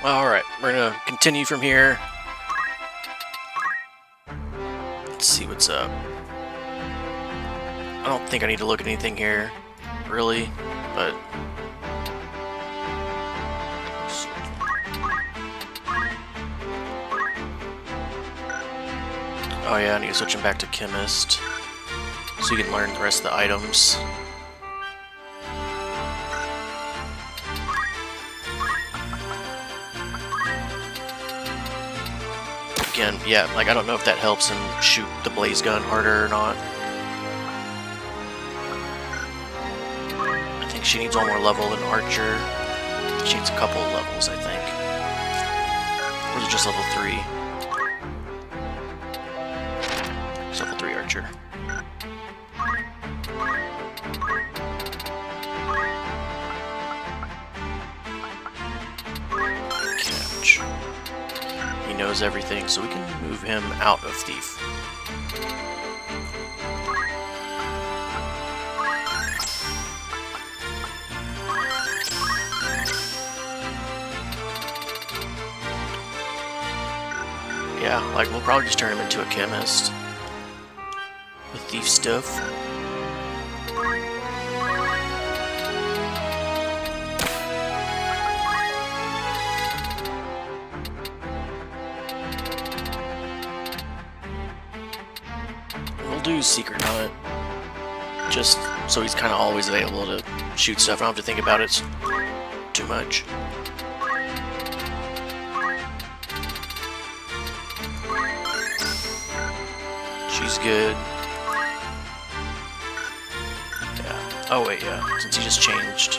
Alright, we're gonna continue from here. Let's see what's up. I don't think I need to look at anything here, really, but... Oh yeah, I need to switch him back to Chemist, so you can learn the rest of the items. Again, yeah, like I don't know if that helps him shoot the blaze gun harder or not. I think she needs one more level than Archer. She needs a couple of levels, I think. Or is it just level 3? It's level 3 Archer. Catch. He knows everything, so we can move him out of Thief. Yeah, like we'll probably just turn him into a Chemist with Thief stuff. We'll do Secret Hunt, just so he's kind of always available to shoot stuff. I don't have to think about it too much. She's good. Yeah. Oh wait, yeah, since he just changed.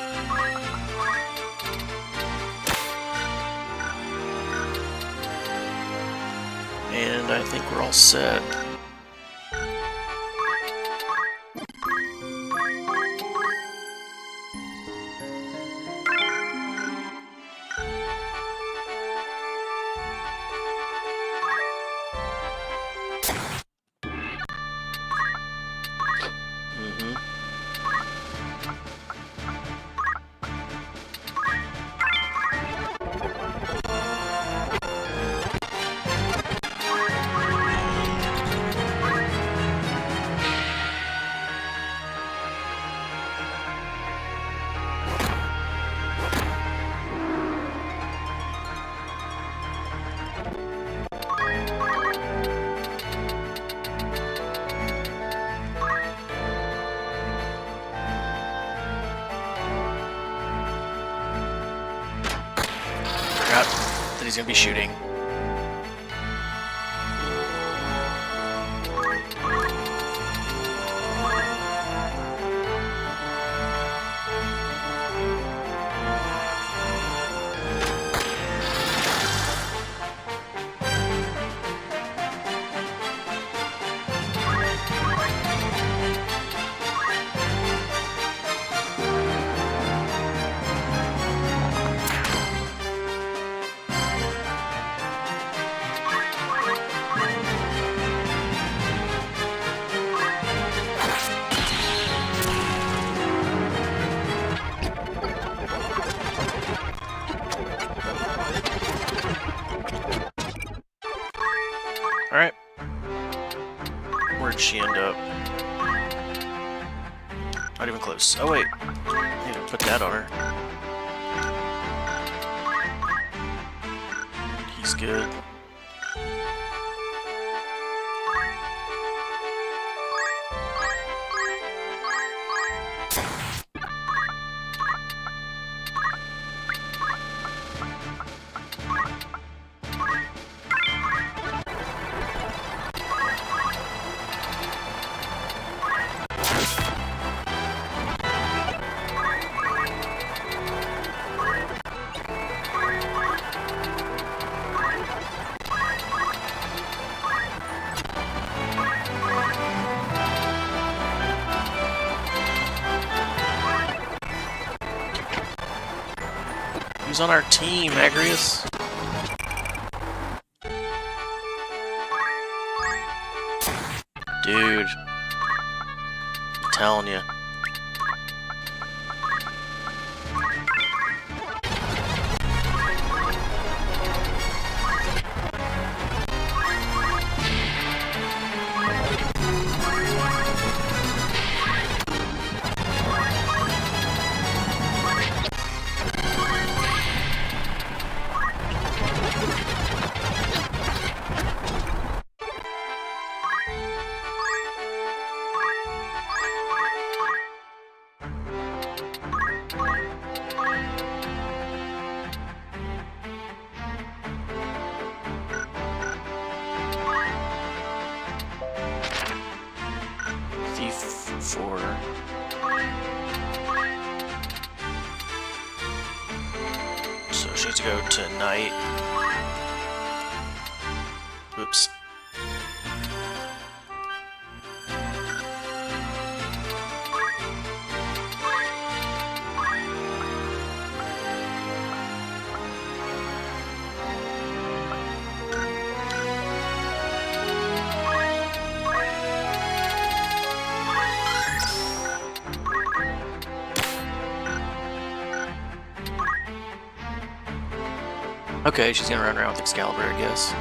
And I think we're all set. That he's gonna be shooting. Alright. Where'd she end up? Not even close. Oh wait. I need to put that on her. He's good. Who's on our team, Agrius? Dude. I'm telling you. She needs to go tonight. Oops. Okay, she's gonna run around with Excalibur, I guess.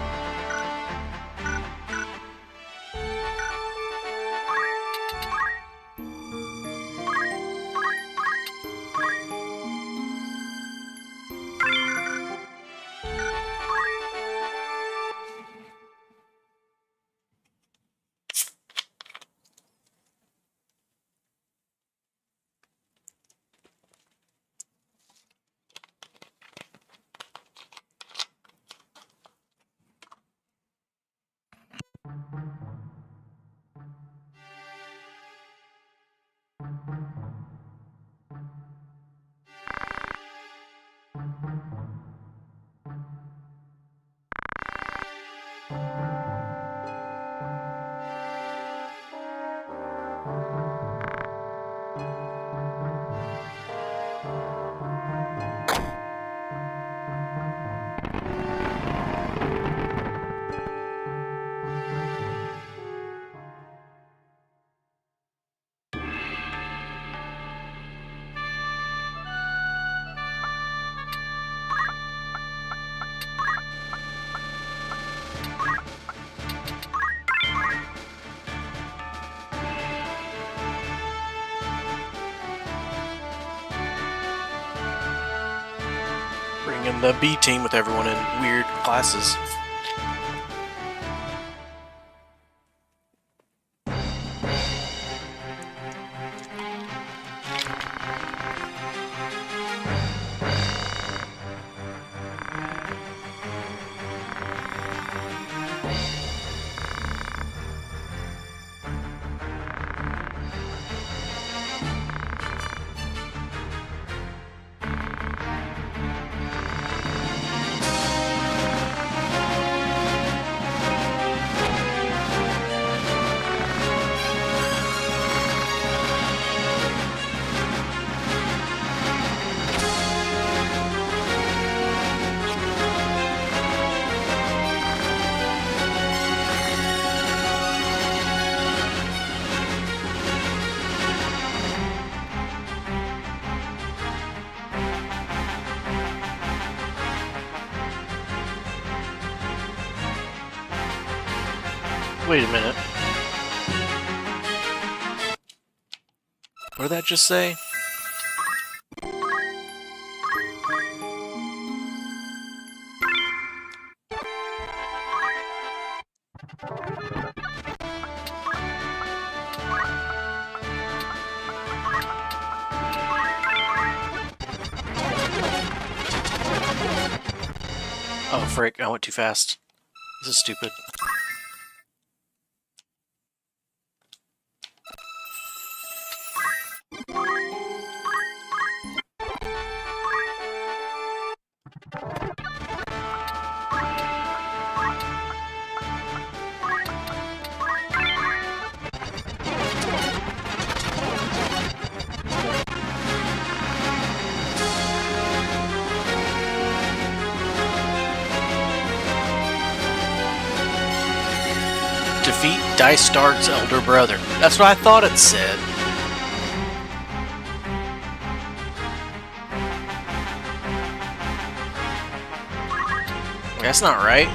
Bringing the B team with everyone in weird classes. Wait a minute. What did that just say? Oh, frick, I went too fast. This is stupid. Defeat Dice Stark's elder brother. That's what I thought it said. That's not right.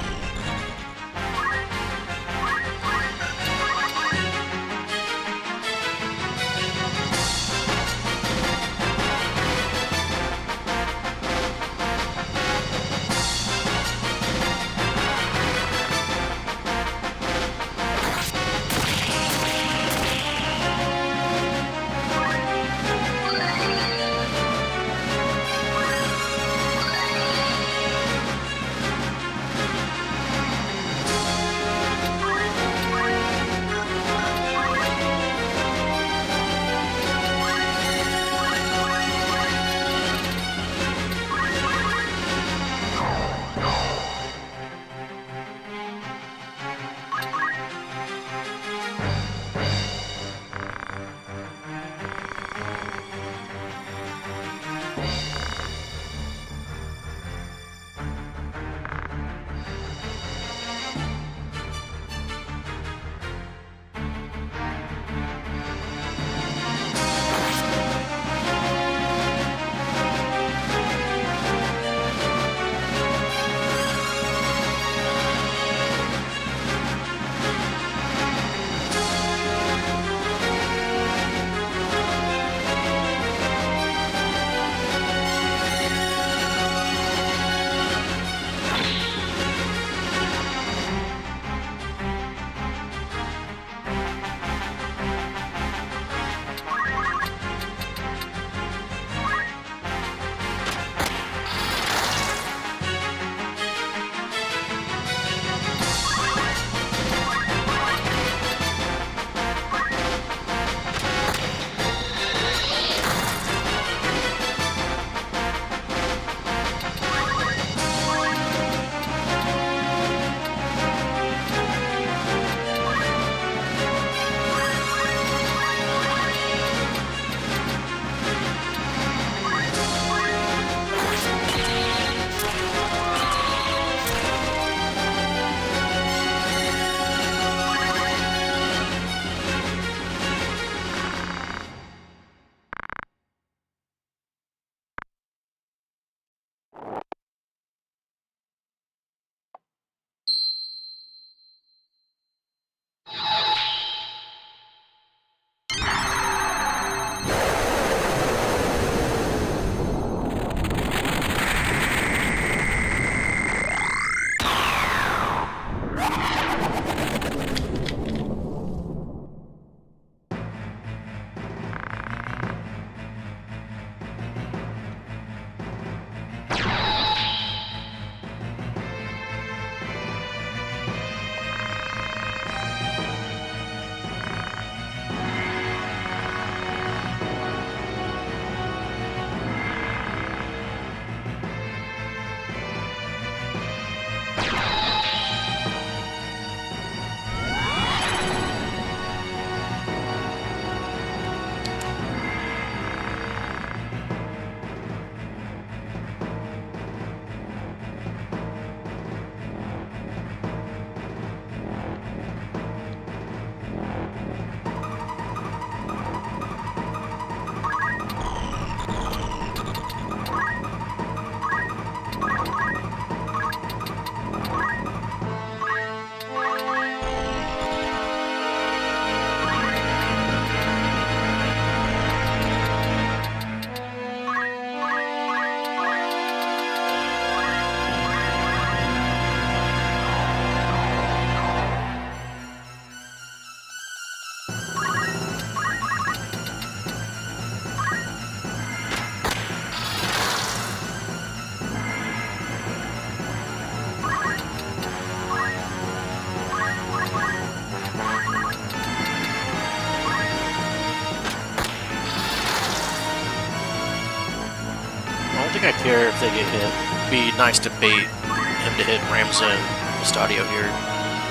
think I care if they get hit. It'd be nice to bait him to hit Ramza and Estadio here.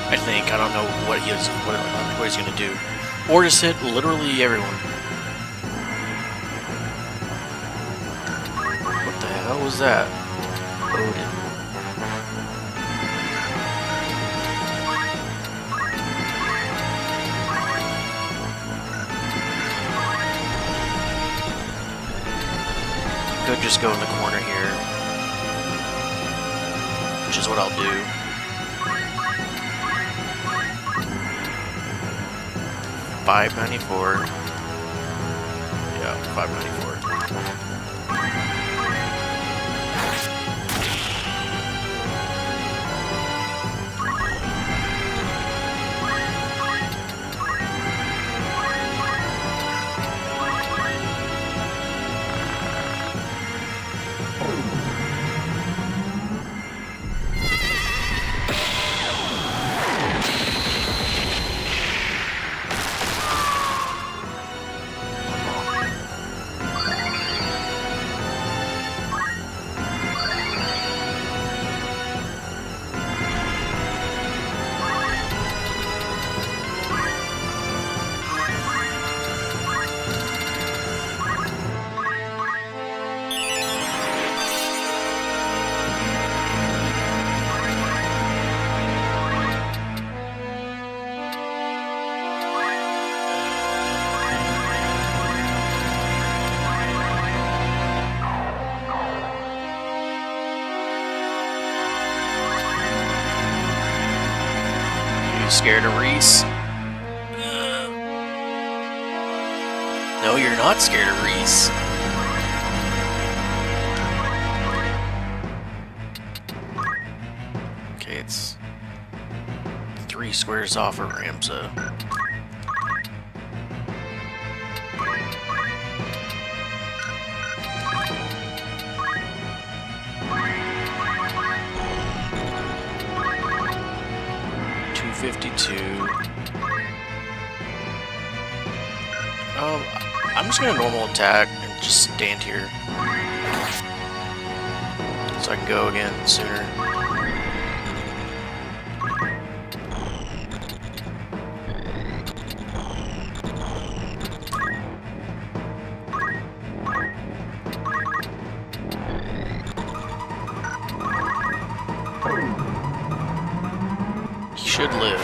I think. I don't know what he's gonna do. Or just hit literally everyone. What the hell was that? Odin. Could just go in the corner here, which is what I'll do. $5.94. Yeah, $5.94. Scared of Reese? No, you're not scared of Reese. Okay, it's 3 squares off of Ramza. I'm just gonna normal attack and just stand here so I can go again sooner. He should live.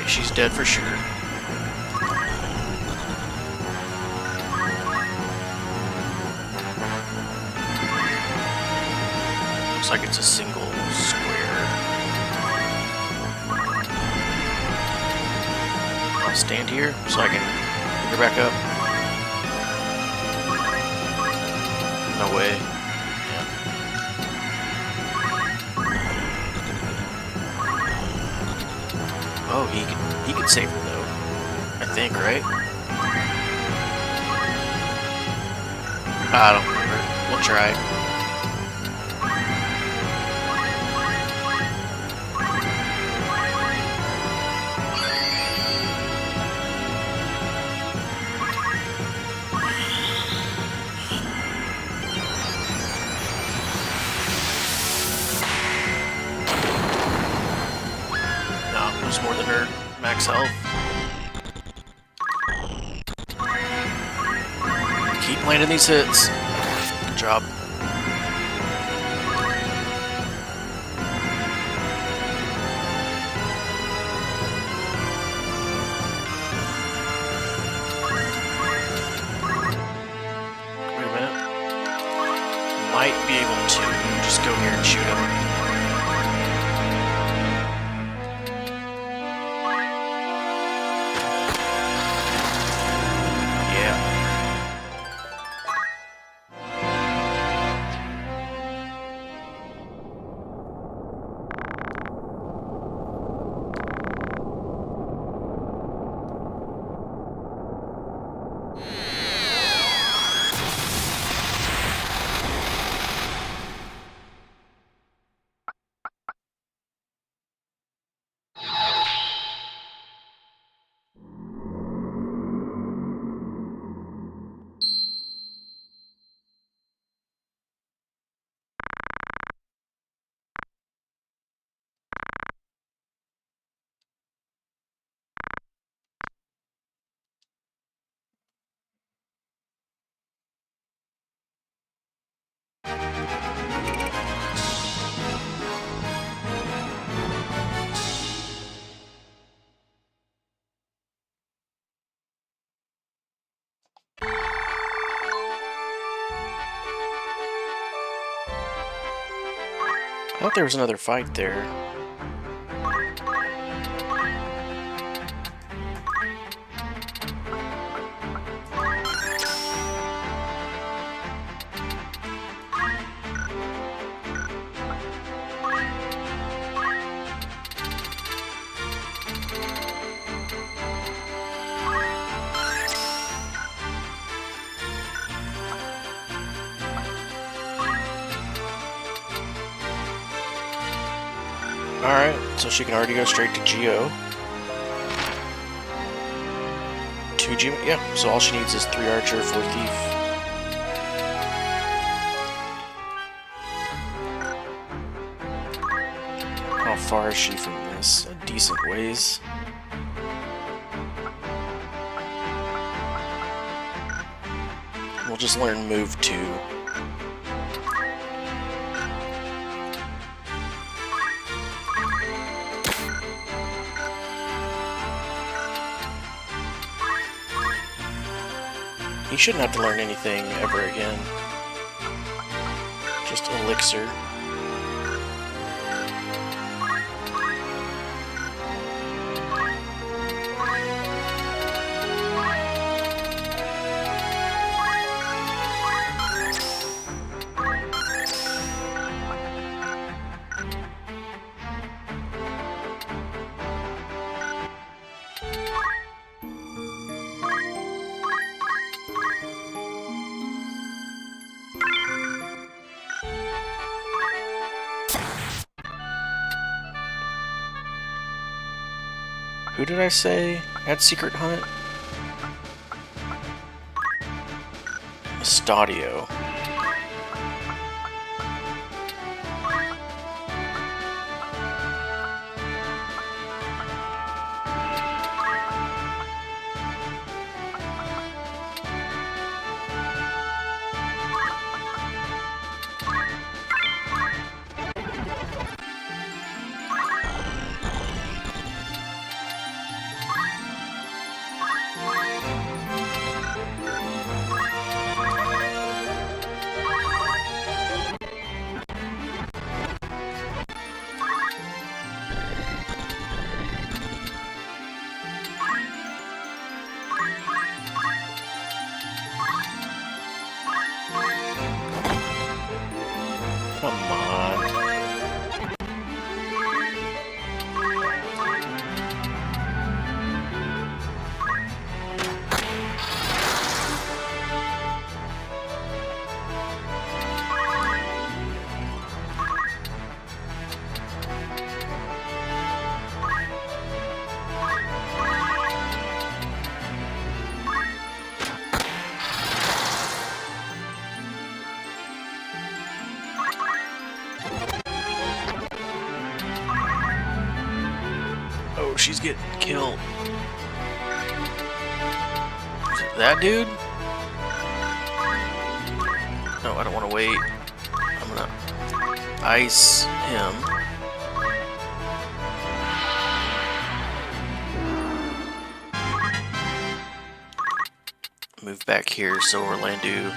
She's dead for sure. Looks like it's a single square. I'll stand here so I can pick her back up. No way. Oh, he could save her though. I think, right? I don't remember. We'll try. More than her max health. Keep landing these hits. Good job. thought there was another fight there. Alright, so she can already go straight to Geo. 2 Geo, yeah, so all she needs is 3 Archer, 4 Thief. How far is she from this? A decent ways. We'll just learn move 2. You shouldn't have to learn anything ever again. Just Elixir. Who did I say had Secret Hunt? Stadio. Come on. Oh, she's getting killed. Is it that dude? No, I don't want to wait. I'm gonna ice him. Move back here so Orlando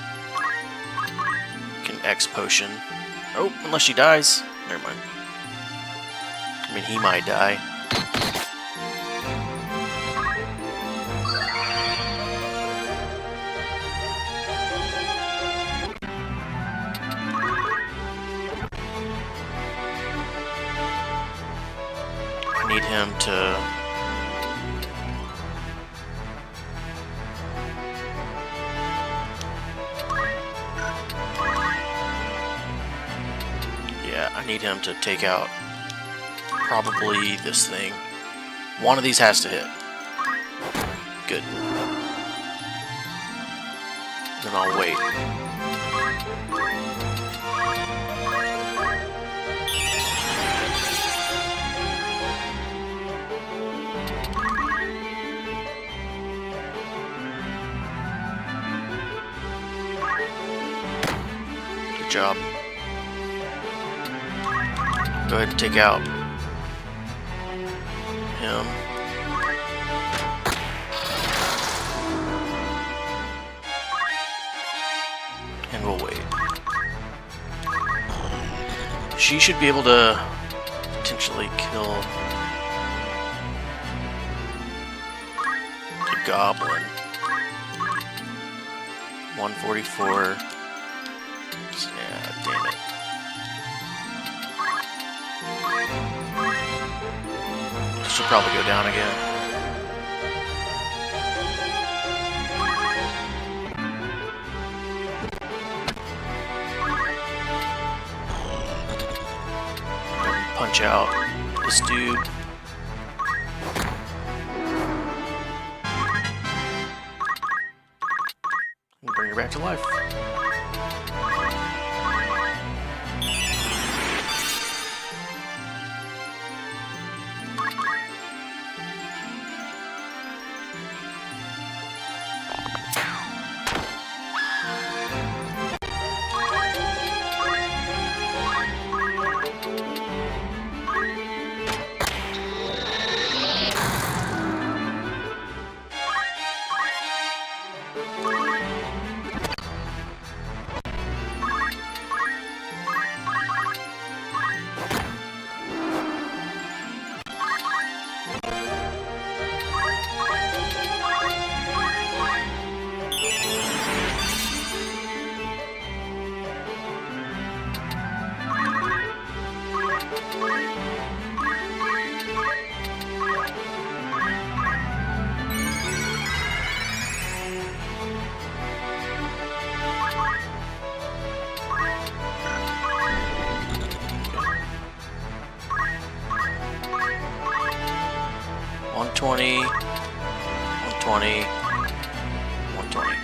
can X potion. Oh, unless she dies. Never mind. I mean, he might die. I need him to... Yeah, I need him to take out probably this thing. One of these has to hit. Good. Then I'll wait. Good job. Go ahead and take out him. And we'll wait. She should be able to potentially kill the goblin. 144. Yeah, damn it. She'll probably go down again. Punch out this dude. And bring her back to life. $120, $120, $120.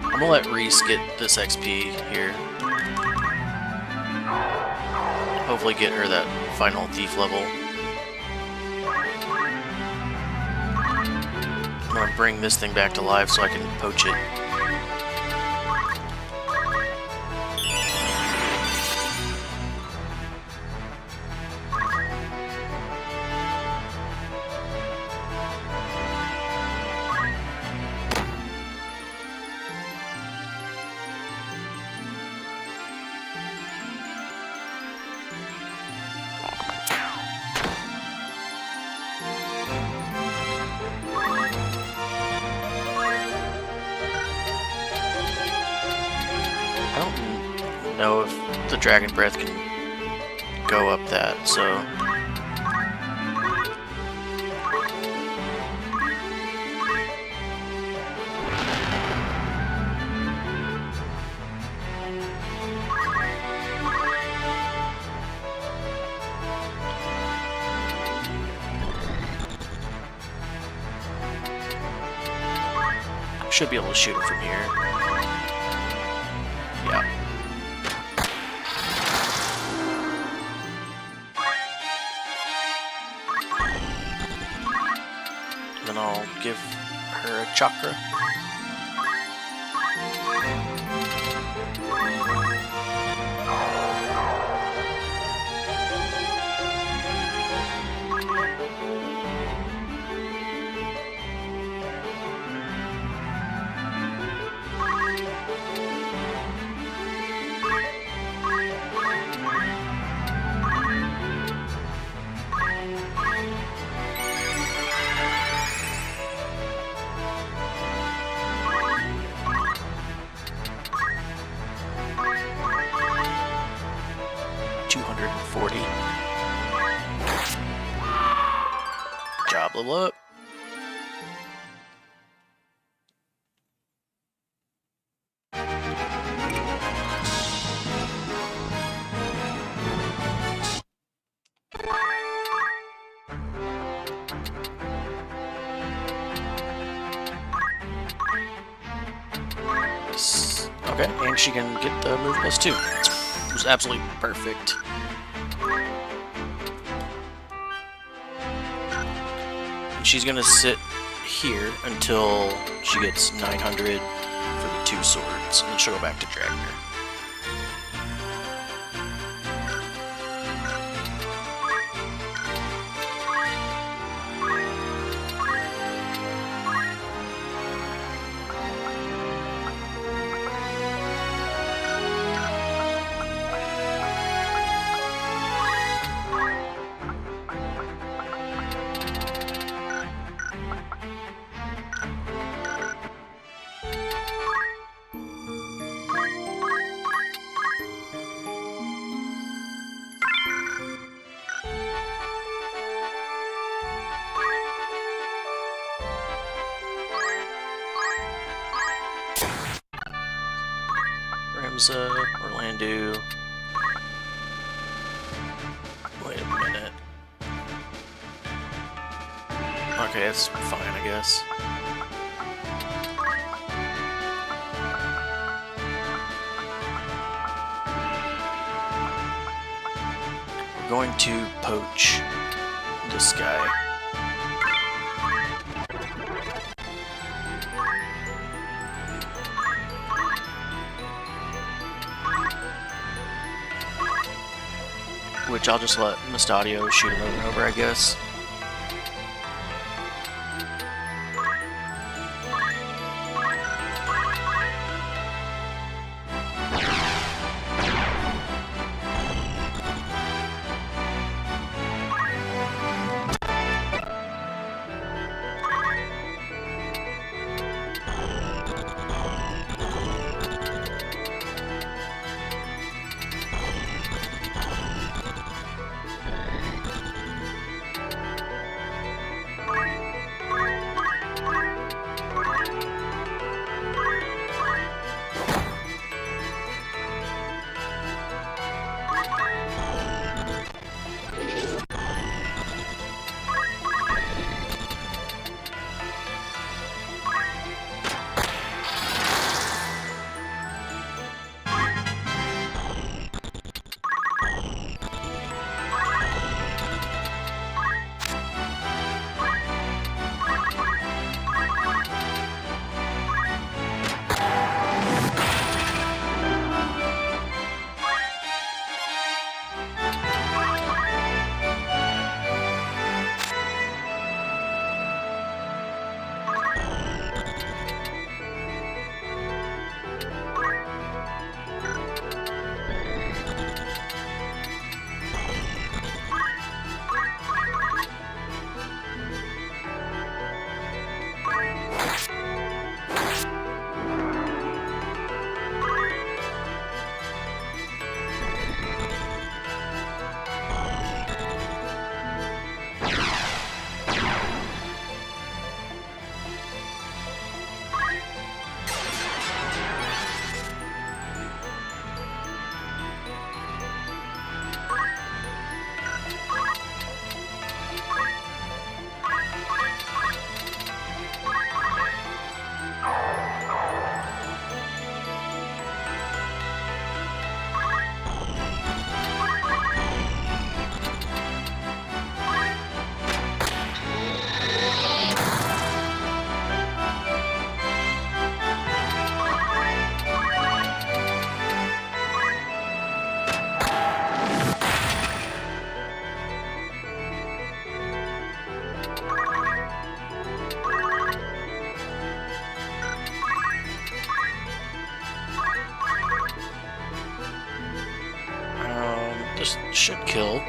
I'm gonna let Reese get this XP here. Hopefully get her that final thief level. I'm gonna bring this thing back to life so I can poach it. I don't know if the Dragon Breath can go up that, so... Should be able to shoot him from here. Yeah. Then I'll give her a chakra. Job level up. Okay, and she can get the move +2. It was absolutely perfect. She's gonna sit here until she gets 900 for the 2 swords, and then she'll go back to Dragner. Orlando. Wait a minute. Okay, that's fine, I guess. We're going to poach this guy. Which I'll just let Mustadio shoot him over and over, I guess. This should kill.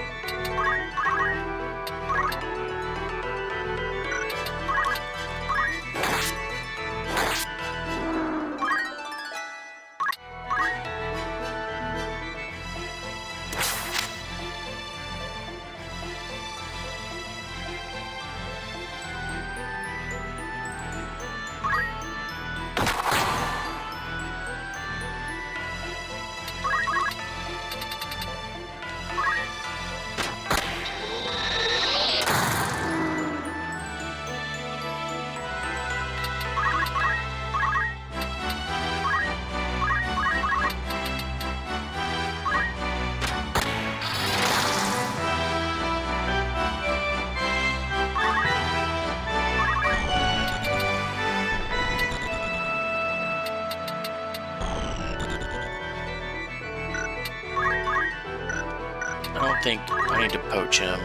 don't think I need to poach him.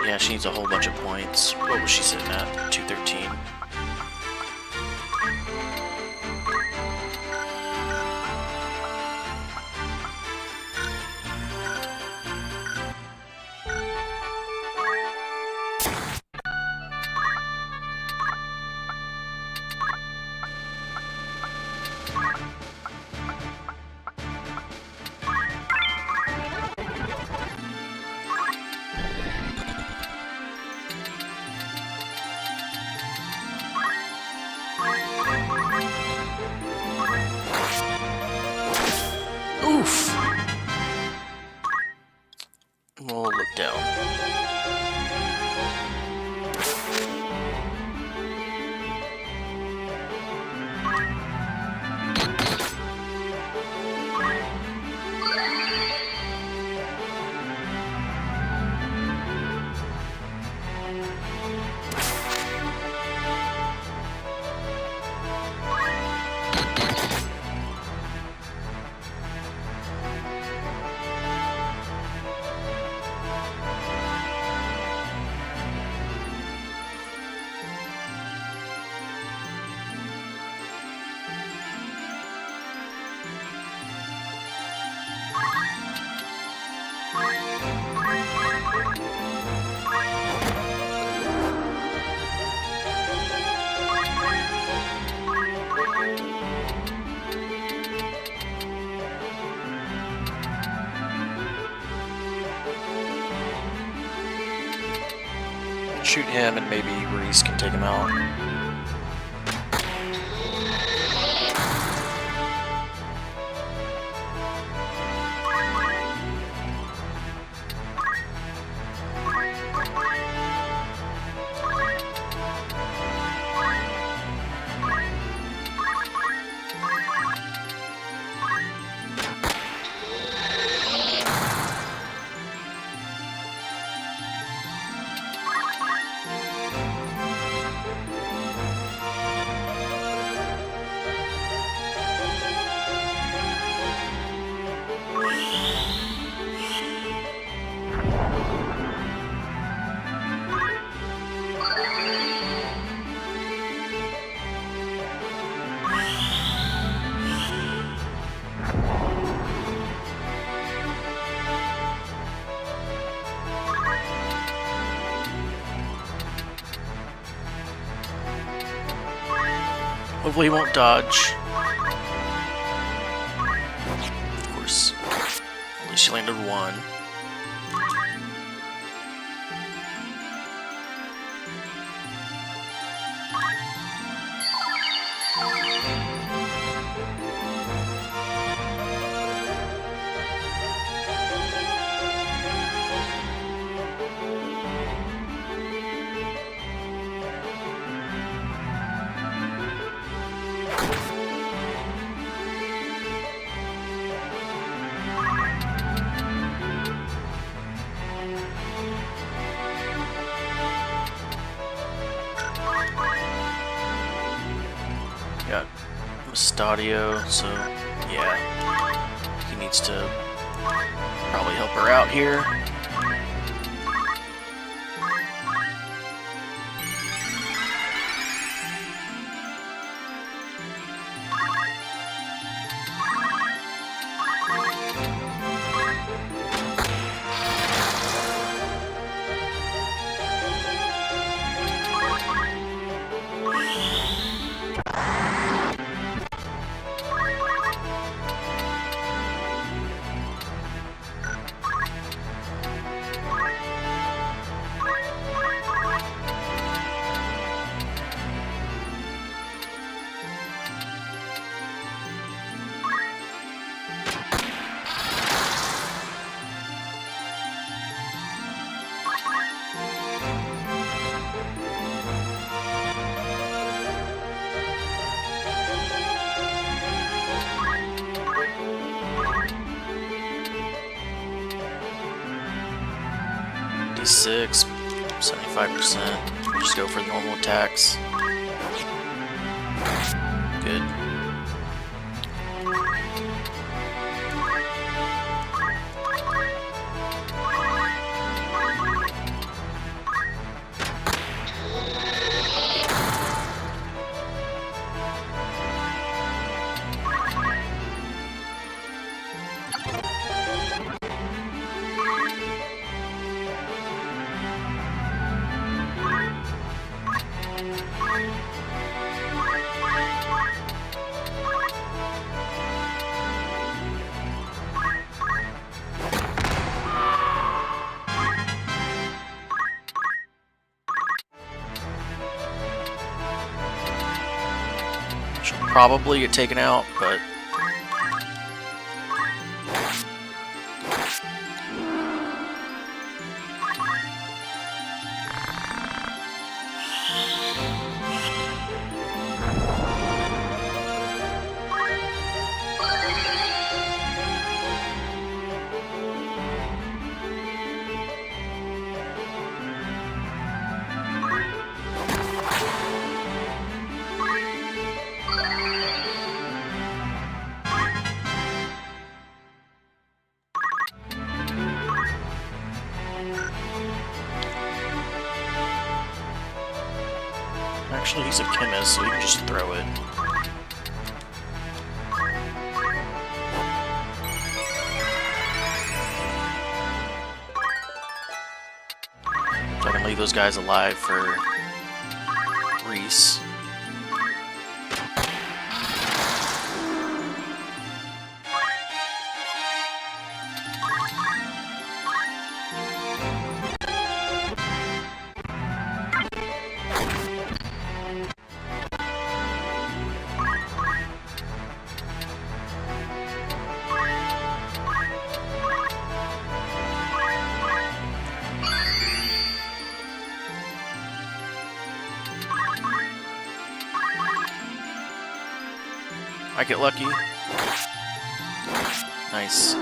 Yeah, she needs a whole bunch of points. What was she sitting at? 213. Oof! We'll look down. Shoot him and maybe Reese can take him out. Hopefully he won't dodge. Of course. At least she landed one. Got Stadio, so yeah, he needs to probably help her out here. 76, 75%. Just go for the normal attacks. Good. She'll probably get taken out, but actually he's a chemist, so he can just throw it. So I can leave those guys alive for Reese. I get lucky. Nice.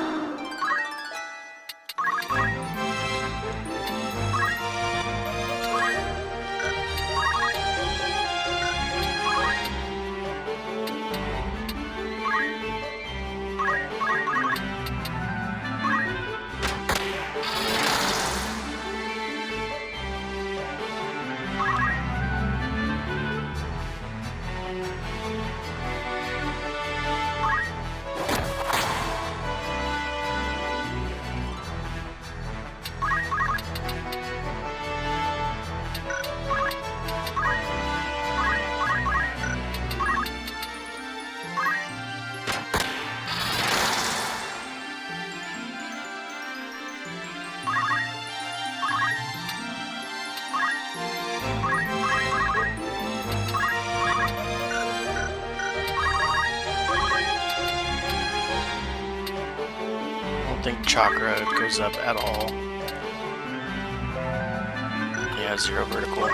I don't think chakra goes up at all. Yeah, 0 vertical.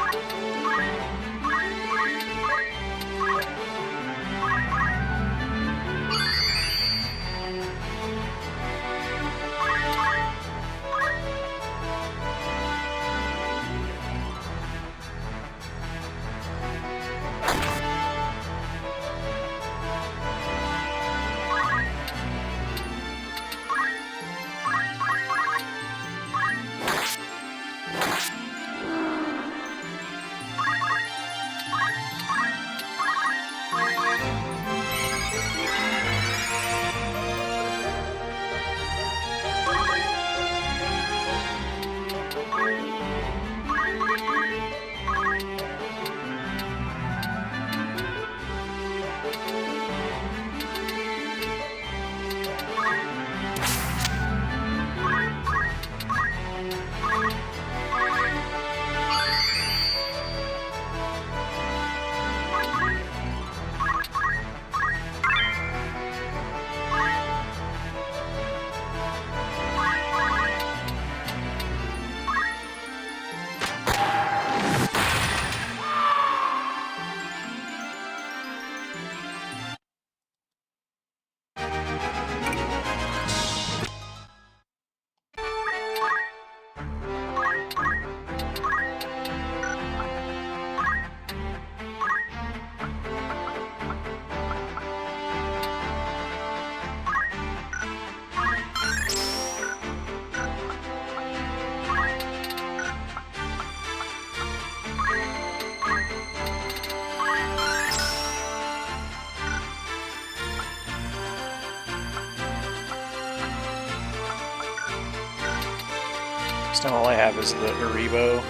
This time all I have is the Uribo.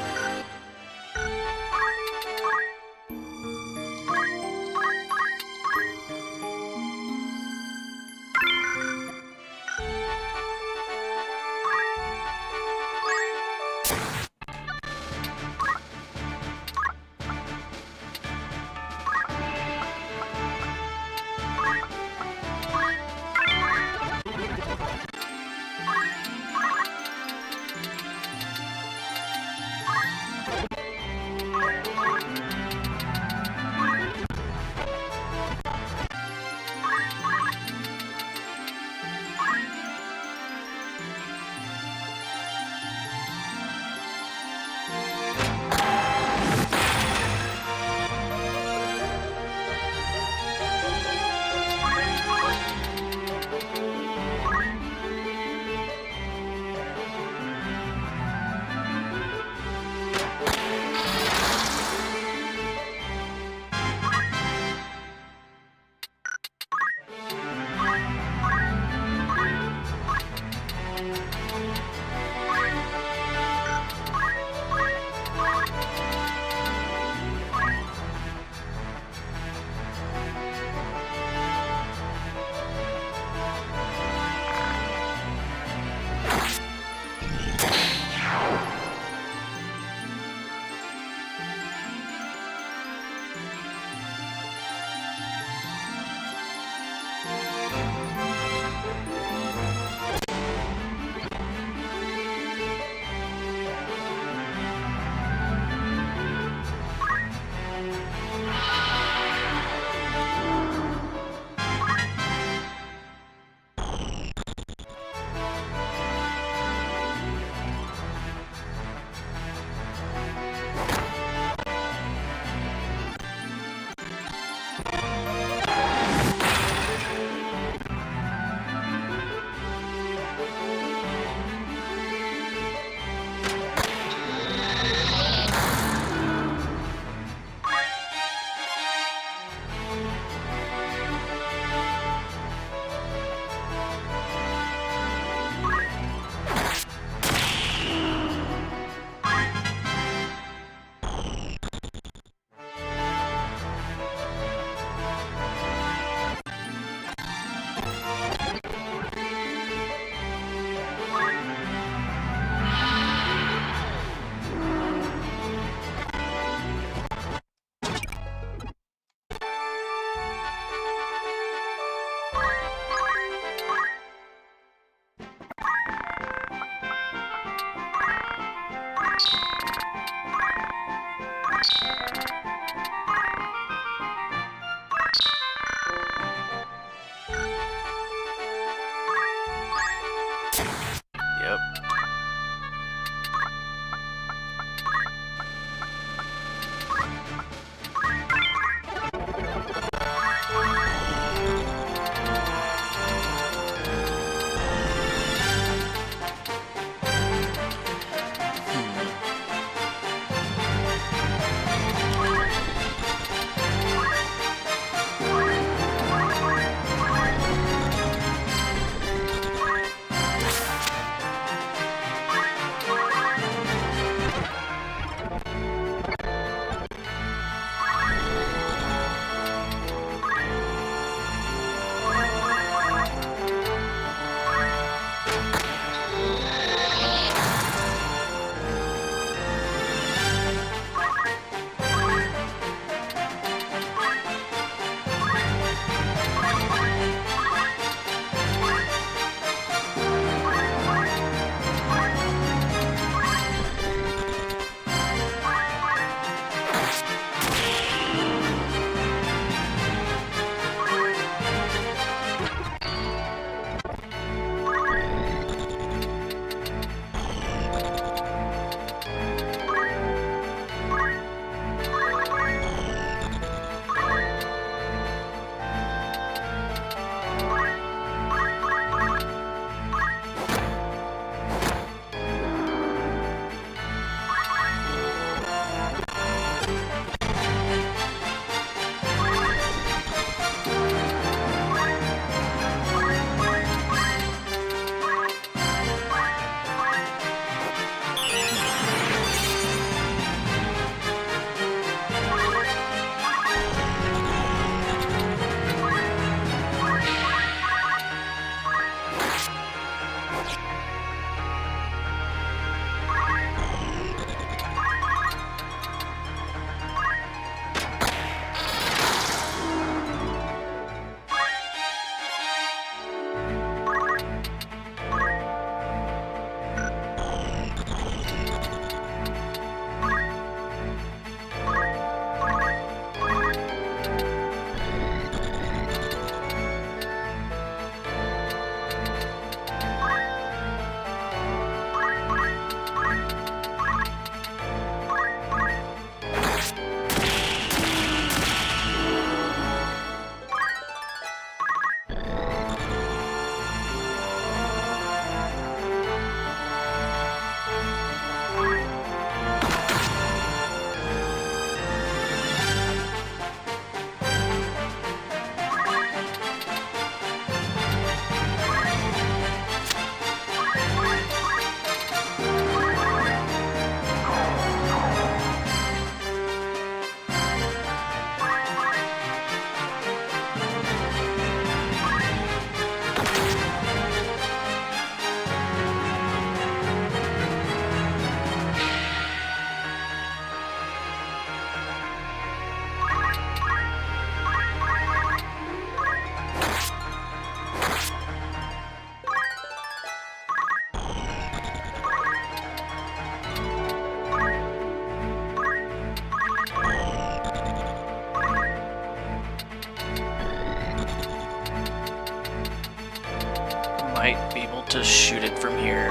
from here.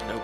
Nope.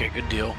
Okay, good deal.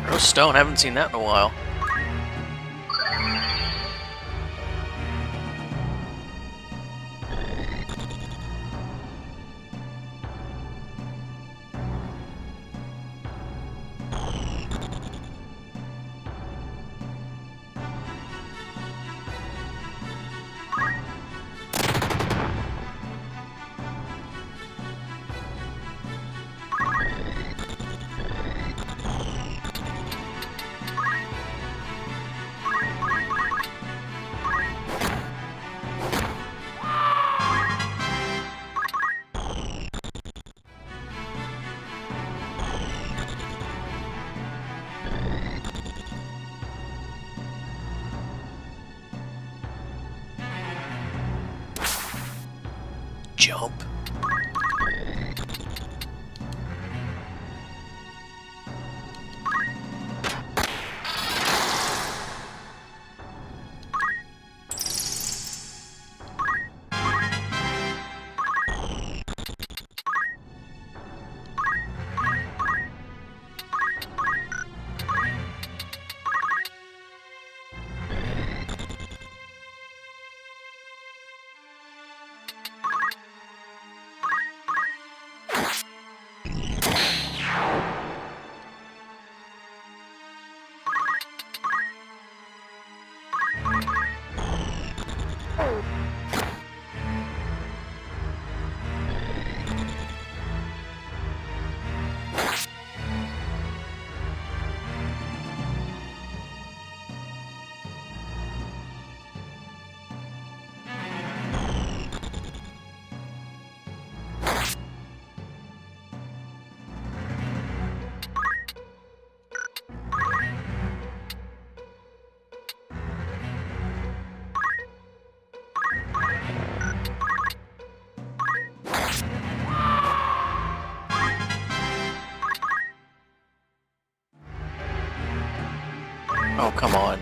Rose Stone, haven't seen that in a while. Jump. Oh, come on.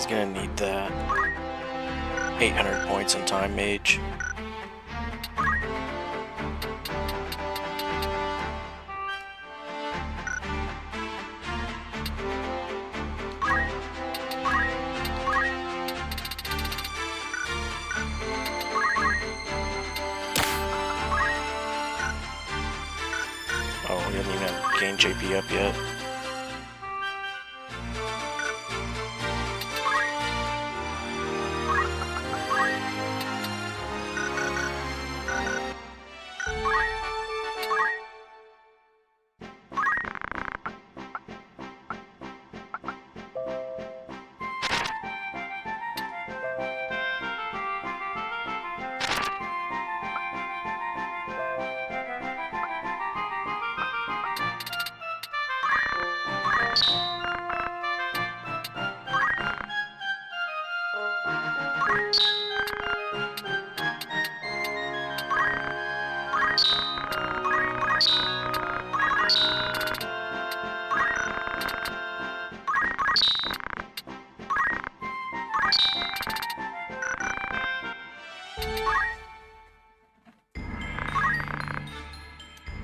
He's gonna need that. 800 points in Time Mage. Oh, he doesn't even have gain JP up yet.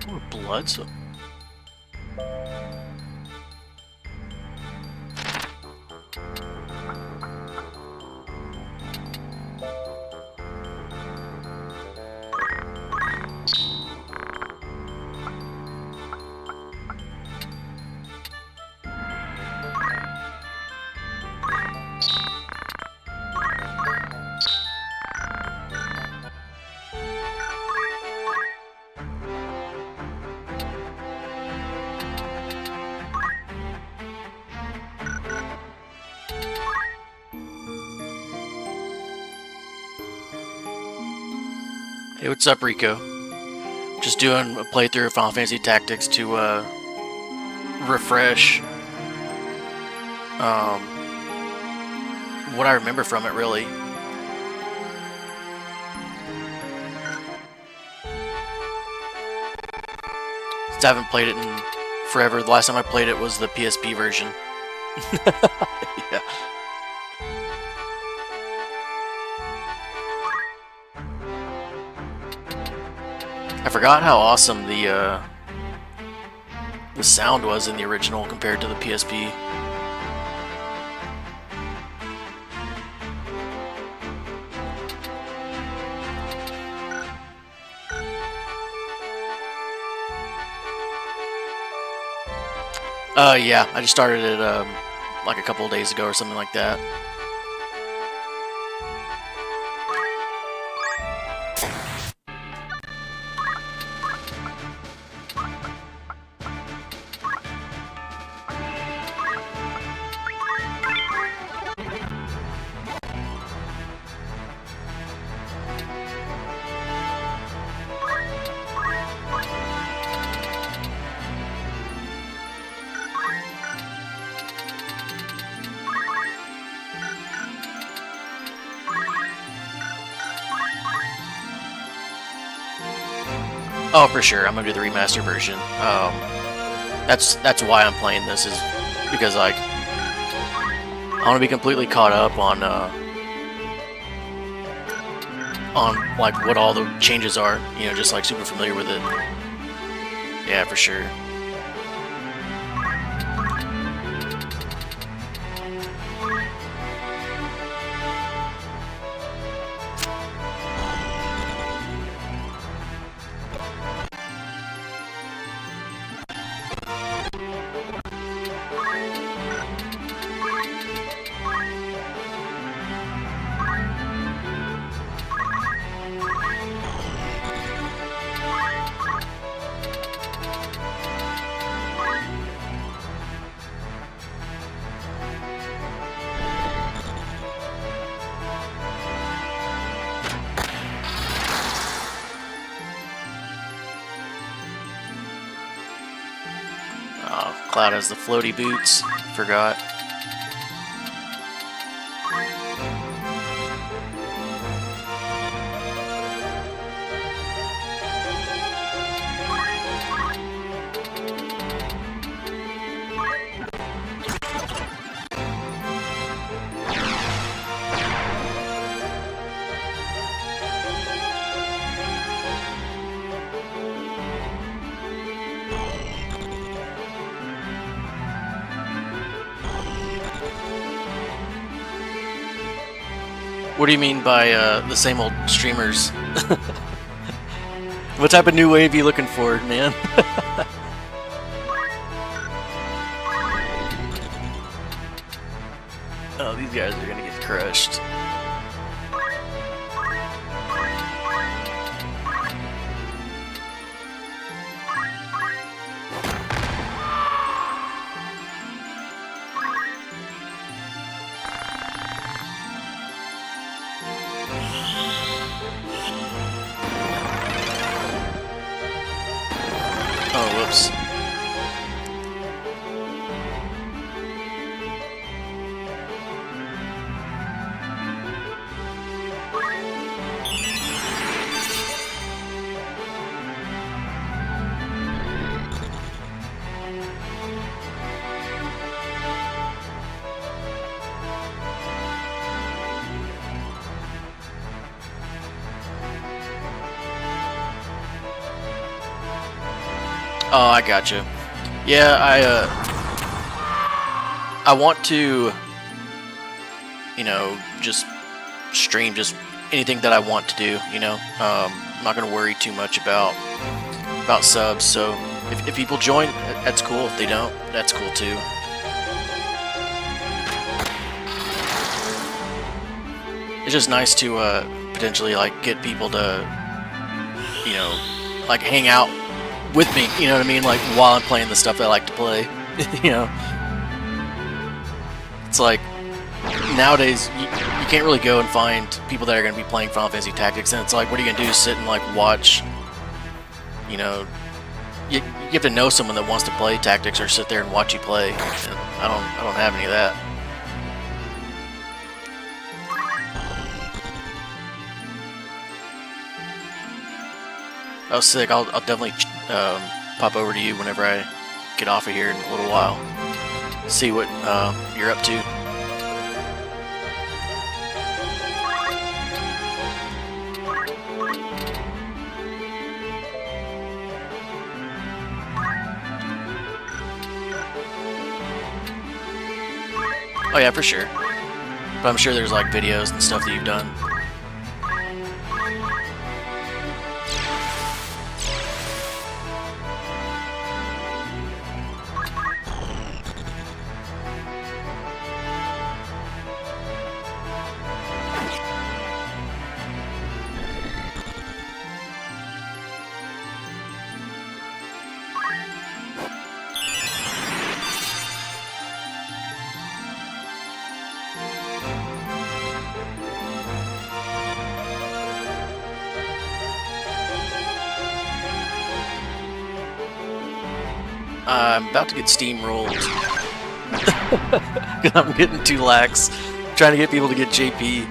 Ooh, blood. So hey, what's up, Rico? Just doing a playthrough of Final Fantasy Tactics to refresh what I remember from it, really. Since I haven't played it in forever. The last time I played it was the PSP version. Yeah. I forgot how awesome the sound was in the original compared to the PSP. Yeah, I just started it like a couple of days ago or something like that. Oh, for sure, I'm gonna do the remaster version. That's why I'm playing this, is because like I want to be completely caught up on like what all the changes are. You know, just like super familiar with it. Yeah, for sure. Cloud has the floaty boots. Forgot. What do you mean by the same old streamers? What type of new wave you looking for, man? Oh, these guys are gonna get crushed. Oh, whoops. Oh, I gotcha. Yeah, I want to, you know, just stream just anything that I want to do, you know. I'm not gonna worry too much about subs. So if people join, that's cool. If they don't, that's cool too. It's just nice to potentially like get people to, you know, like hang out with me, you know what I mean? Like while I'm playing the stuff that I like to play, you know. It's like nowadays you can't really go and find people that are going to be playing Final Fantasy Tactics, and it's like, what are you going to do? Sit and like watch? You know, you have to know someone that wants to play Tactics or sit there and watch you play. And I don't have any of that. Oh, sick! I'll definitely pop over to you whenever I get off of here in a little while. See what you're up to. Oh yeah, for sure. But I'm sure there's like videos and stuff that you've done. I'm about to get steamrolled. I'm getting too lax. Trying to get people to get JP.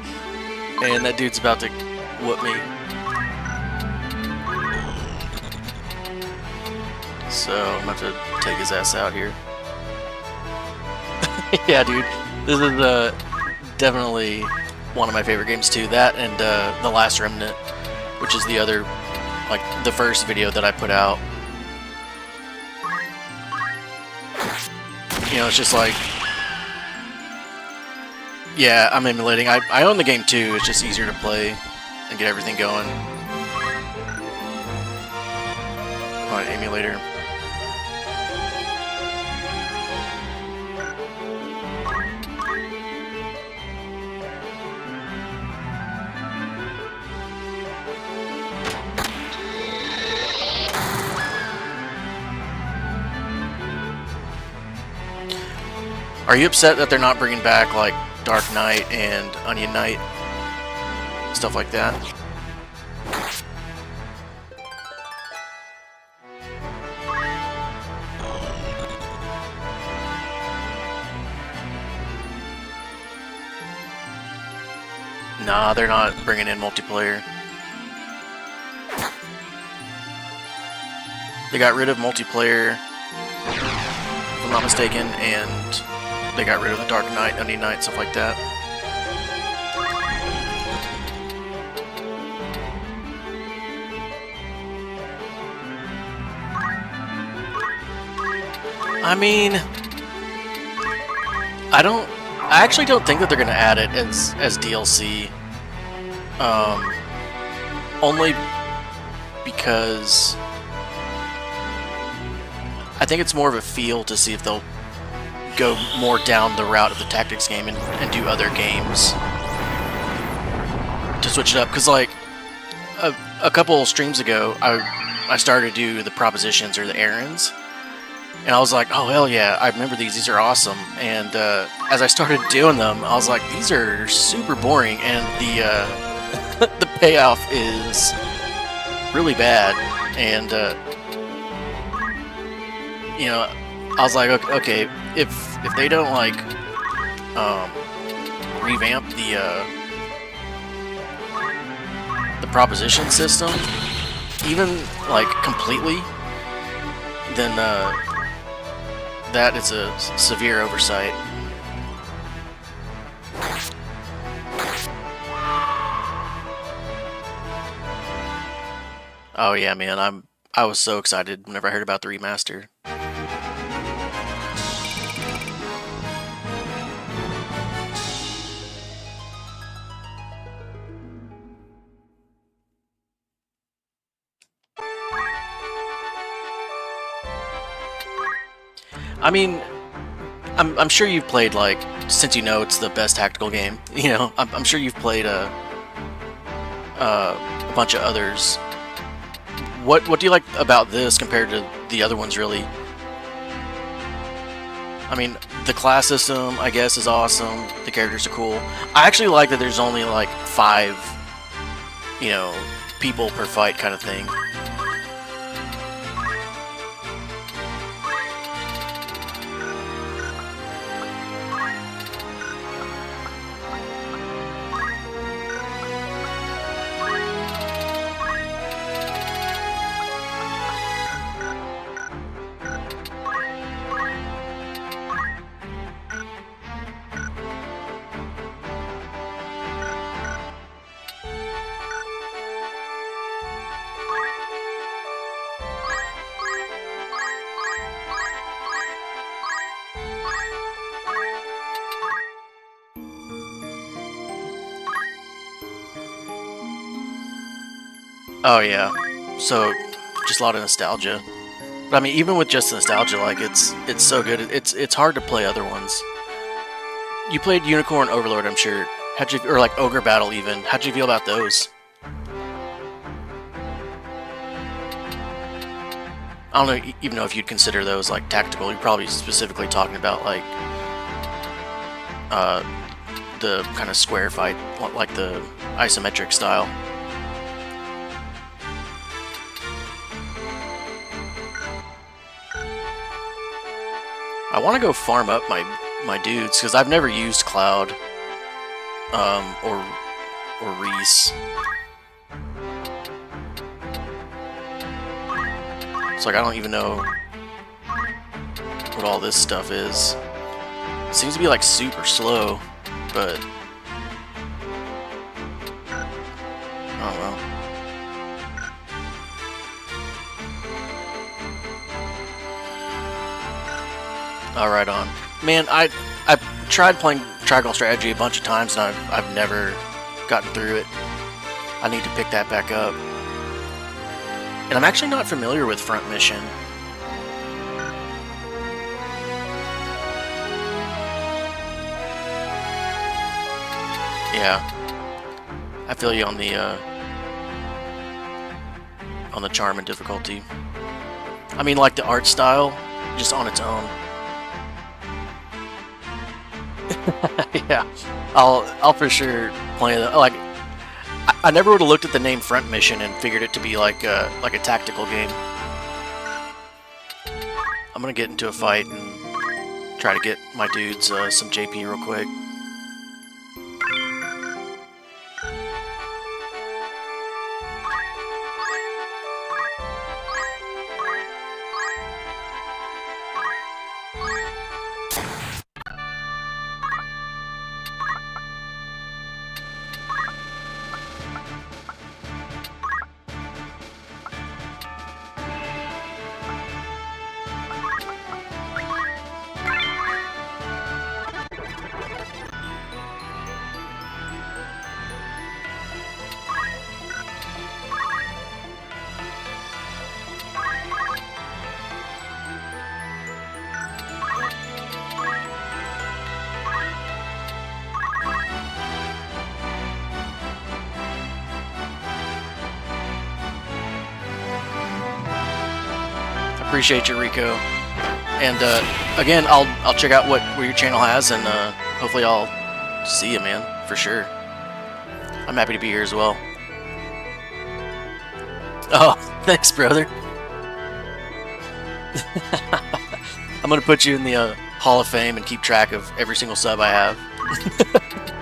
And that dude's about to whoop me. So I'm about to take his ass out here. Yeah, dude. This is definitely one of my favorite games too. That and The Last Remnant, which is the other, like, the first video that I put out. You know, it's just like, yeah, I'm emulating. I own the game too. It's just easier to play and get everything going on an emulator. Are you upset that they're not bringing back, like, Dark Knight and Onion Knight? Stuff like that? Nah, they're not bringing in multiplayer. They got rid of multiplayer, if I'm not mistaken, and they got rid of the Dark Knight, Undead Knight, stuff like that. I mean, I actually don't think that they're going to add it as DLC. Only because I think it's more of a feel to see if they'll go more down the route of the tactics game and do other games to switch it up. Because, like, a couple streams ago, I started to do the propositions or the errands. And I was like, oh, hell yeah, I remember these. These are awesome. And as I started doing them, I was like, these are super boring. And the the payoff is really bad. And, you know, I was like, okay, if they don't, like, revamp the proposition system, even, like, completely, then, that is a severe oversight. Oh yeah, man, I was so excited whenever I heard about the remaster. I mean, I'm sure you've played, like, since you know it's the best tactical game, you know, I'm sure you've played a bunch of others. What do you like about this compared to the other ones, really? I mean, the class system, I guess, is awesome. The characters are cool. I actually like that there's only, like, 5, you know, people per fight kind of thing. Oh yeah, so just a lot of nostalgia. But I mean, even with just nostalgia, like it's so good. It's hard to play other ones. You played Unicorn Overlord, I'm sure. How'd you, or like Ogre Battle even? How'd you feel about those? I don't know, even know if you'd consider those like tactical. You're probably specifically talking about like the kind of square fight, like the isometric style. I want to go farm up my dudes because I've never used Cloud or Reese. It's like I don't even know what all this stuff is. It seems to be like super slow, but I don't know. All right, on. Man, I've tried playing Triangle Strategy a bunch of times and I've never gotten through it. I need to pick that back up. And I'm actually not familiar with Front Mission. Yeah, I feel you on the charm and difficulty. I mean, like the art style, just on its own. Yeah, I'll for sure play that. Like, I never would have looked at the name Front Mission and figured it to be like a tactical game. I'm gonna get into a fight and try to get my dudes some JP real quick. Appreciate you, Rico. And again, I'll check out what your channel has, and hopefully I'll see you, man, for sure. I'm happy to be here as well. Oh, thanks, brother. I'm gonna put you in the Hall of Fame and keep track of every single sub I have.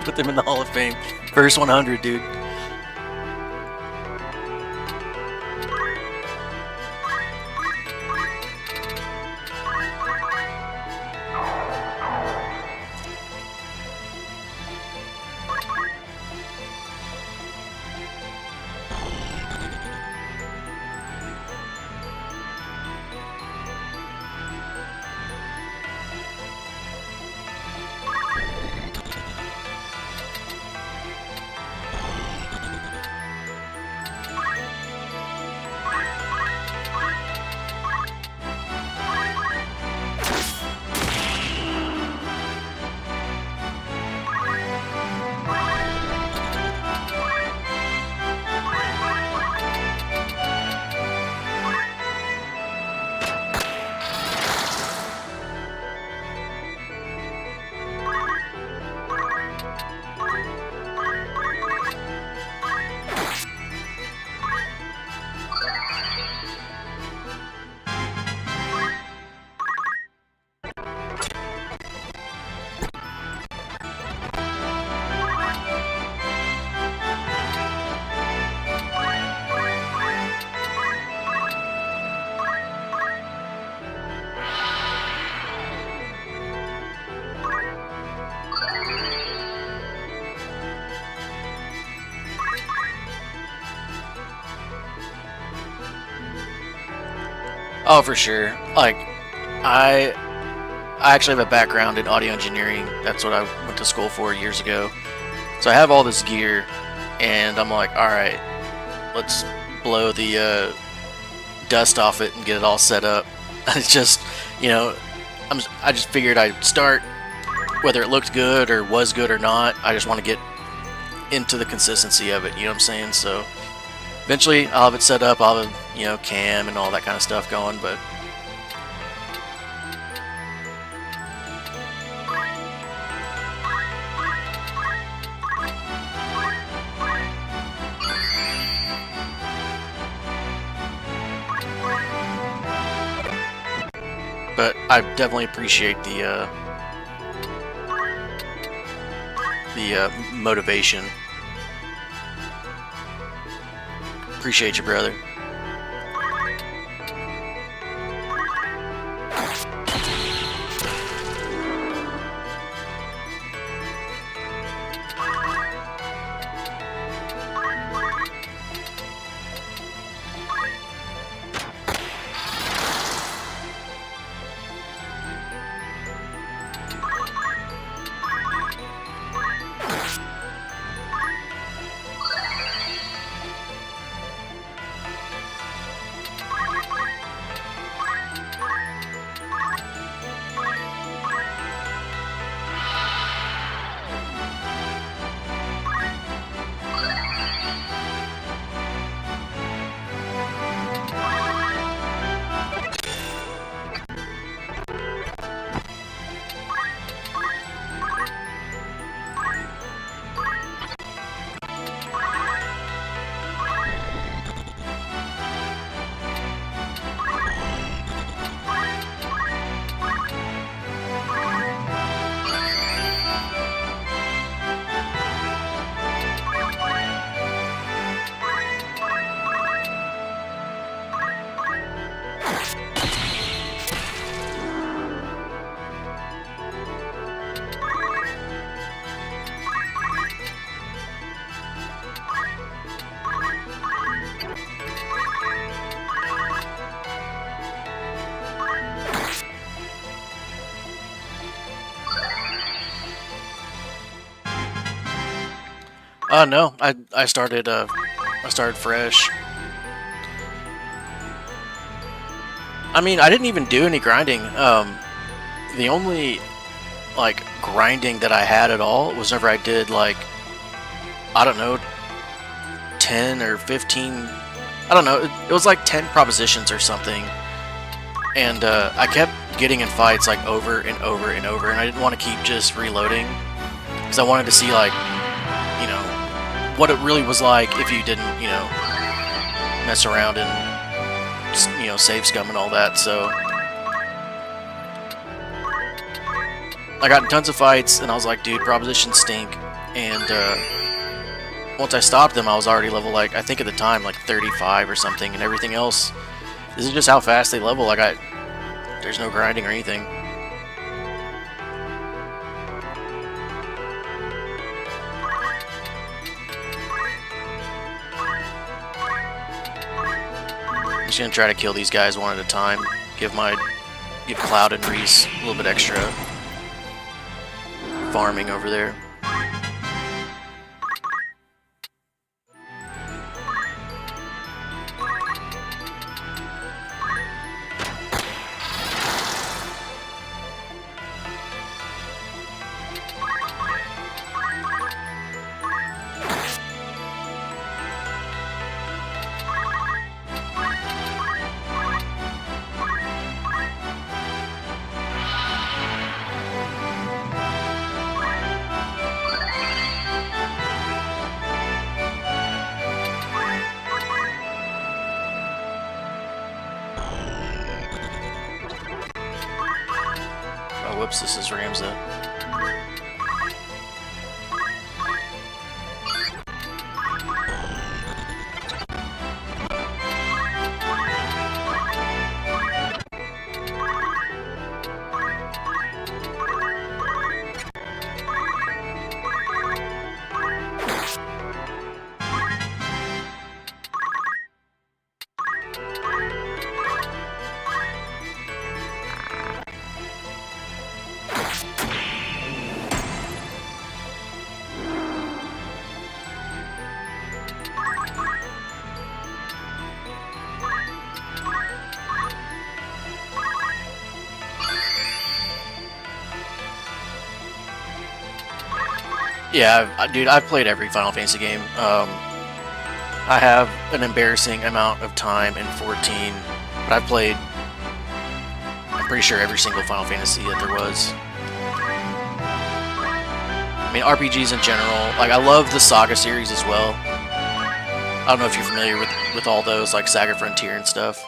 Put them in the Hall of Fame. First 100, dude. Oh, for sure. Like, I actually have a background in audio engineering. That's what I went to school for years ago. So I have all this gear, and I'm like, all right, let's blow the dust off it and get it all set up. It's just, you know, I just figured I'd start, whether it looked good or was good or not. I just want to get into the consistency of it. You know what I'm saying? So eventually, I'll have it set up. I'll have, you know, cam and all that kind of stuff going, but I definitely appreciate the motivation. Appreciate you, brother. No, I started fresh. I mean, I didn't even do any grinding. The only like grinding that I had at all was whenever I did like, I don't know, 10 or 15. I don't know. It was like 10 propositions or something. and I kept getting in fights like over and over and over, and I didn't want to keep just reloading because I wanted to see like, you know, what it really was like if you didn't, you know, mess around and, you know, save scum and all that. So I got in tons of fights, and I was like, dude, propositions stink. And once I stopped them, I was already level, like, I think at the time, like 35 or something, and everything else. This is just how fast they level. Like, there's no grinding or anything. I'm just gonna try to kill these guys one at a time. Give Cloud and Reese a little bit extra farming over there. Whoops, this is Ramza. Yeah, dude, I've played every Final Fantasy game. I have an embarrassing amount of time in 14, but I've played, I'm pretty sure, every single Final Fantasy that there was. I mean, RPGs in general. Like, I love the Saga series as well. I don't know if you're familiar with all those, like Saga Frontier and stuff.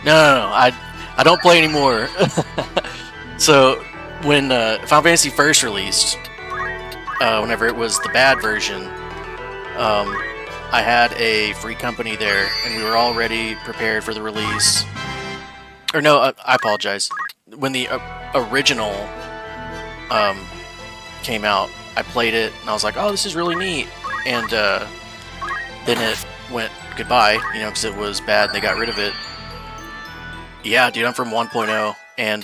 No, I don't play anymore. So, when Final Fantasy first released, whenever it was the bad version, I had a free company there, and we were already prepared for the release. Or no, I apologize. When the original came out, I played it, and I was like, oh, this is really neat. And then it went goodbye, you know, because it was bad, and they got rid of it. Yeah, dude, I'm from 1.0, and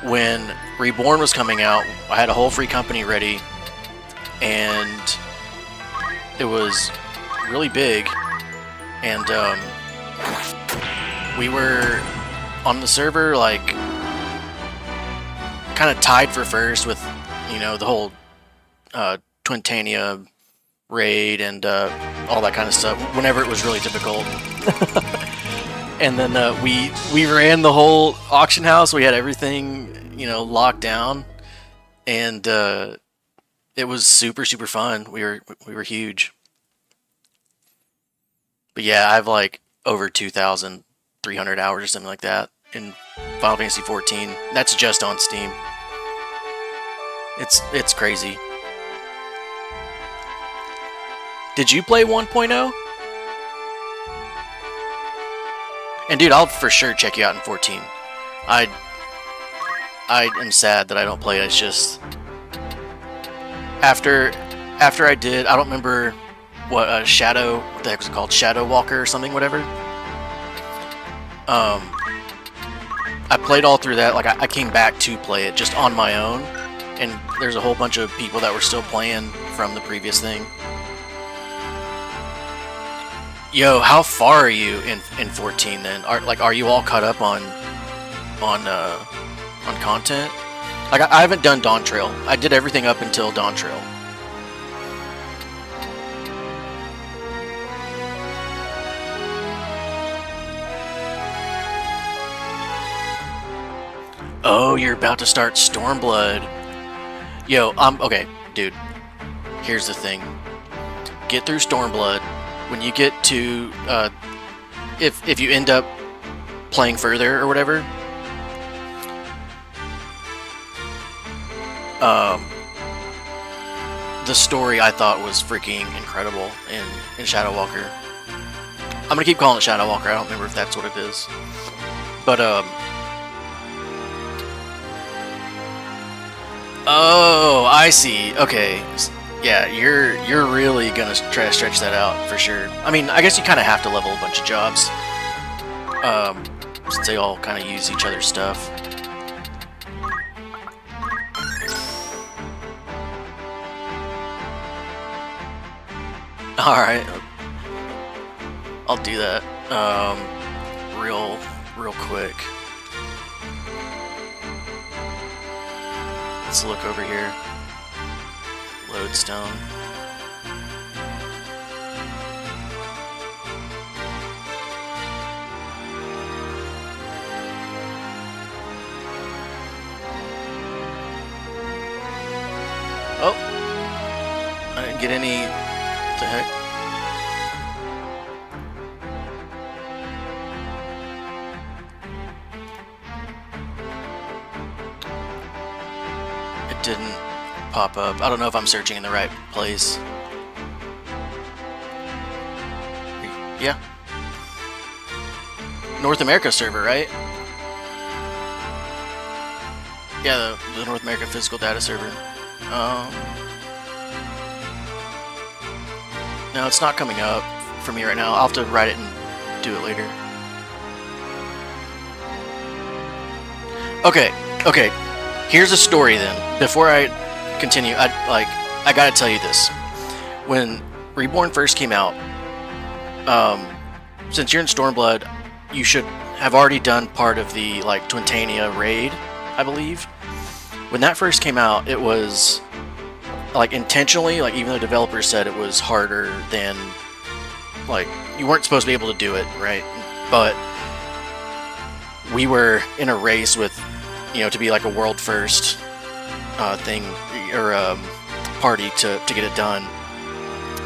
when Reborn was coming out, I had a whole free company ready, and it was really big, and we were on the server, like, kind of tied for first with, you know, the whole Twintania raid and all that kind of stuff, whenever it was really difficult. And then we ran the whole auction house. We had everything, you know, locked down, and it was super fun. We were huge. But yeah, I have like over 2,300 hours or something like that in Final Fantasy 14. That's just on Steam. It's crazy. Did you play 1.0? And dude, I'll for sure check you out in 14. I am sad that I don't play it. It's just after I did, I don't remember what the heck was it called? Shadow Walker or something, whatever. I played all through that. Like I came back to play it just on my own, and there's a whole bunch of people that were still playing from the previous thing. Yo, how far are you in 14 then? Are you all caught up on content? Like, I haven't done Dawn Trail. I did everything up until Dawn Trail. Oh, you're about to start Stormblood. Yo, okay, dude. Here's the thing. Get through Stormblood. When you get to, if you end up playing further or whatever, the story I thought was freaking incredible in Shadow Walker. I'm gonna keep calling it Shadow Walker. I don't remember if that's what it is, but oh, I see. Okay, yeah, you're really gonna try to stretch that out for sure. I mean, I guess you kind of have to level a bunch of jobs, since they all kind of use each other's stuff. All right, I'll do that. Real quick. Let's look over here. Lodestone. Oh, I didn't get any. What the heck? Didn't pop up. I don't know if I'm searching in the right place. Yeah. North America server, right? Yeah, the North America physical data server. No, it's not coming up for me right now. I'll have to write it and do it later. Okay. Here's a story then. Before I continue, I gotta tell you this. When Reborn first came out, since you're in Stormblood, you should have already done part of the Twintania raid, I believe. When that first came out, it was intentionally, even the developers said it was harder than you weren't supposed to be able to do it, right? But we were in a race with, to be a world first thing or party to get it done,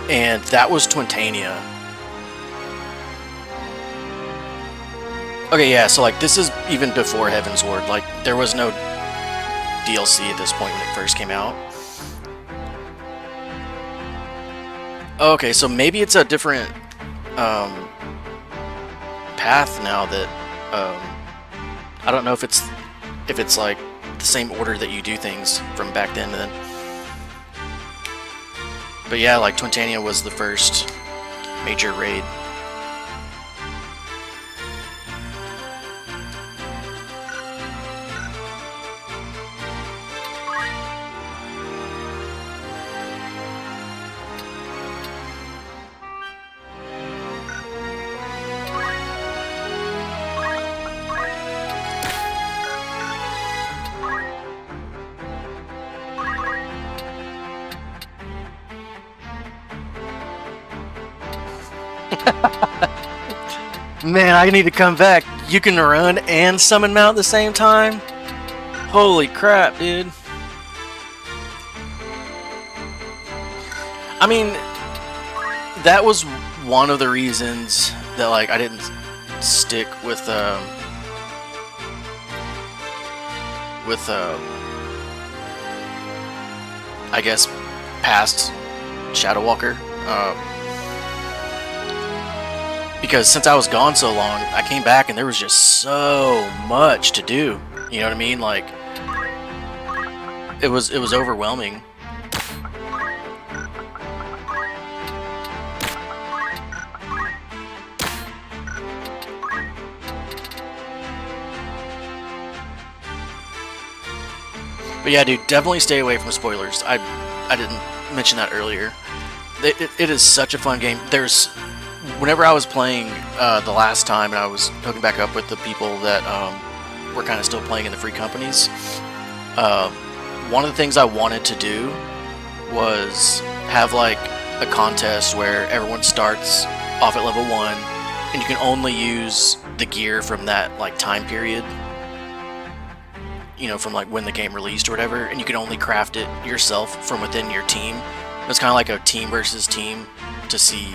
and that was Twintania. Okay, yeah. So this is even before Heaven's Ward. There was no DLC at this point when it first came out. Okay, so maybe it's a different path now that I don't know if it's the same order that you do things from back then. But yeah, Twintania was the first major raid. Man, I need to come back. You can run and summon mount at the same time? Holy crap, dude. I mean, that was one of the reasons that I didn't stick with I guess past Shadow Walker. Because since I was gone so long, I came back and there was just so much to do. You know what I mean? It was overwhelming. But yeah, dude, definitely stay away from spoilers. I didn't mention that earlier. It is such a fun game. Whenever I was playing the last time, and I was hooking back up with the people that were kind of still playing in the free companies, Um, one of the things I wanted to do was have like a contest where everyone starts off at level 1 and you can only use the gear from that like time period, you know, from like when the game released or whatever, and you can only craft it yourself from within your team. It's kind of like a team versus team to see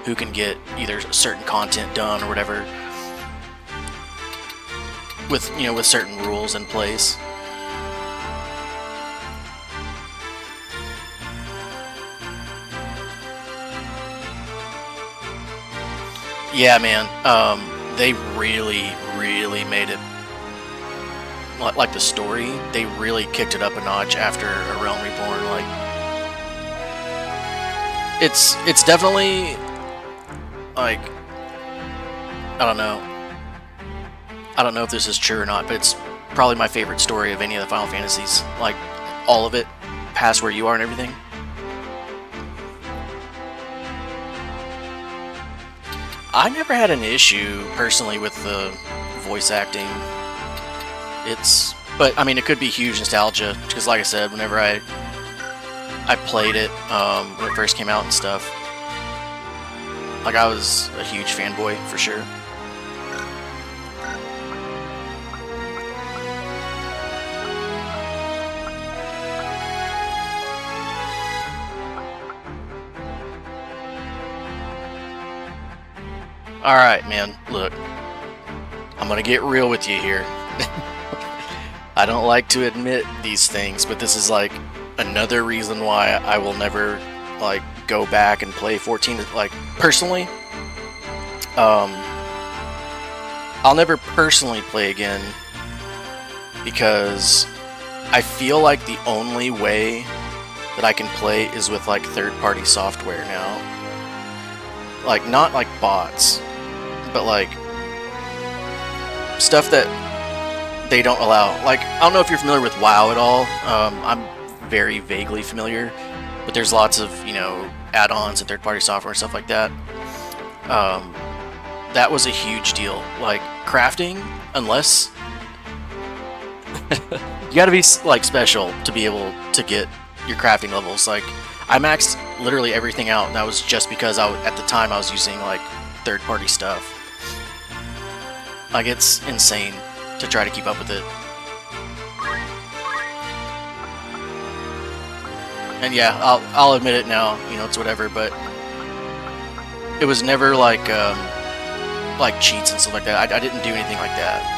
who can get either certain content done or whatever with, you know, with certain rules in place. Yeah, man. They really made it, like the story. They really kicked it up a notch after A Realm Reborn. Like, it's definitely like, I don't know if this is true or not, but it's probably my favorite story of any of the Final Fantasies. Like, all of it, past where you are and everything. I never had an issue personally with the voice acting. But I mean, it could be huge nostalgia because, like I said, whenever I played it when it first came out and stuff, like I was a huge fanboy for sure. Alright, man, look. I'm gonna get real with you here. I don't like to admit these things, but this is like another reason why I will never like go back and play 14. Like, personally, I'll never personally play again because I feel like the only way that I can play is with like third-party software now. Like, not like bots, but like stuff that they don't allow. Like, I don't know if you're familiar with WoW at all. I'm very vaguely familiar, but there's lots of, you know, add-ons and third-party software and stuff like that. That was a huge deal. Like, crafting, unless you gotta be like special to be able to get your crafting levels. Like, I maxed literally everything out, and that was just because at the time I was using like third-party stuff. Like, it's insane to try to keep up with it. And yeah, I'll admit it now, you know, it's whatever, but it was never like cheats and stuff like that. I didn't do anything like that.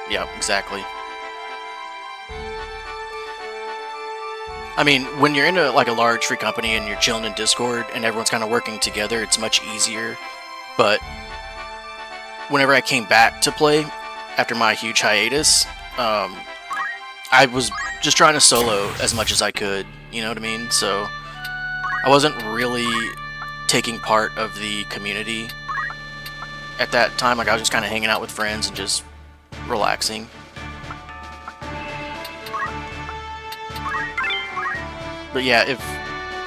Yeah, exactly. I mean, when you're in like a large free company and you're chilling in Discord and everyone's kind of working together, it's much easier. But whenever I came back to play after my huge hiatus, I was just trying to solo as much as I could, you know what I mean? So I wasn't really taking part of the community at that time. Like, I was just kind of hanging out with friends and just relaxing. But yeah,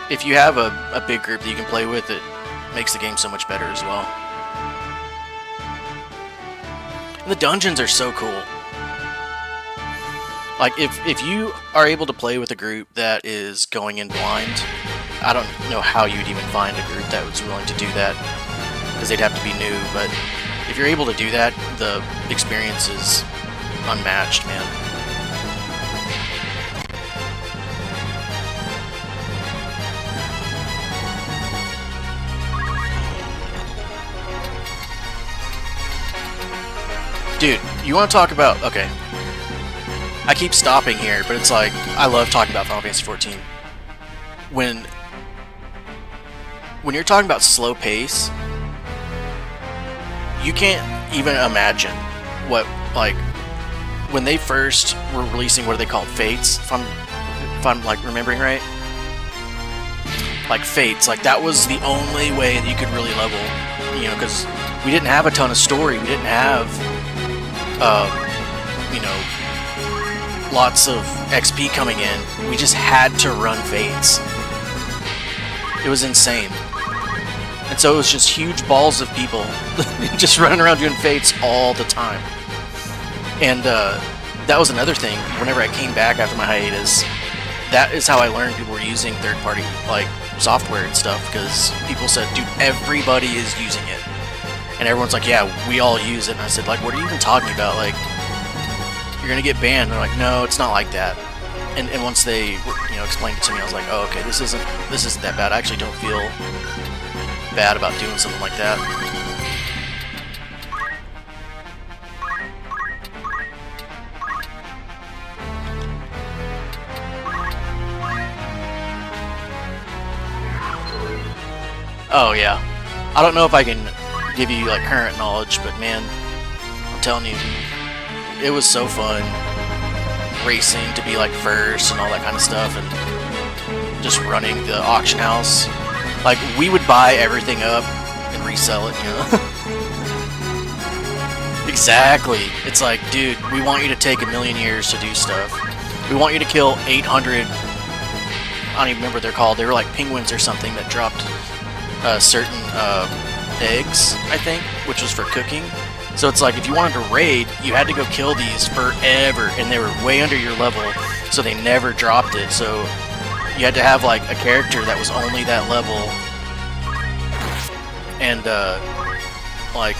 if you have a big group that you can play with, it makes the game so much better as well. And the dungeons are so cool. Like, if you are able to play with a group that is going in blind, I don't know how you'd even find a group that was willing to do that, because they'd have to be new, but if you're able to do that, the experience is unmatched, man. Dude, you want to talk about... Okay. I keep stopping here, but it's like, I love talking about Final Fantasy XIV. When you're talking about slow pace, you can't even imagine what, like, when they first were releasing, what are they called, Fates, if I'm like remembering right. like fates. Like that was the only way that you could really level, you know, because we didn't have a ton of story. We didn't have, you know, lots of XP coming in. We just had to run fates. It was insane. And so it was just huge balls of people just running around doing fates all the time. And that was another thing. Whenever I came back after my hiatus, that is how I learned people were using third-party like software and stuff, because people said, dude, everybody is using it. And everyone's like, yeah, we all use it. And I said, like, what are you even talking about? Like, you're gonna get banned. And they're like, no, it's not like that. And once they, you know, explained it to me, I was like, oh, okay, this isn't that bad. I actually don't feel bad about doing something like that. Oh yeah, I don't know if I can give you like current knowledge, but man, I'm telling you, it was so fun racing to be like first and all that kind of stuff, and just running the auction house. Like, we would buy everything up and resell it, you know? Exactly. It's like, dude, we want you to take 1,000,000 years to do stuff. We want you to kill 800... I don't even remember what they're called. They were like penguins or something that dropped certain eggs, I think, which was for cooking. So it's like, if you wanted to raid, you had to go kill these forever, and they were way under your level, so they never dropped it. So you had to have like a character that was only that level, and like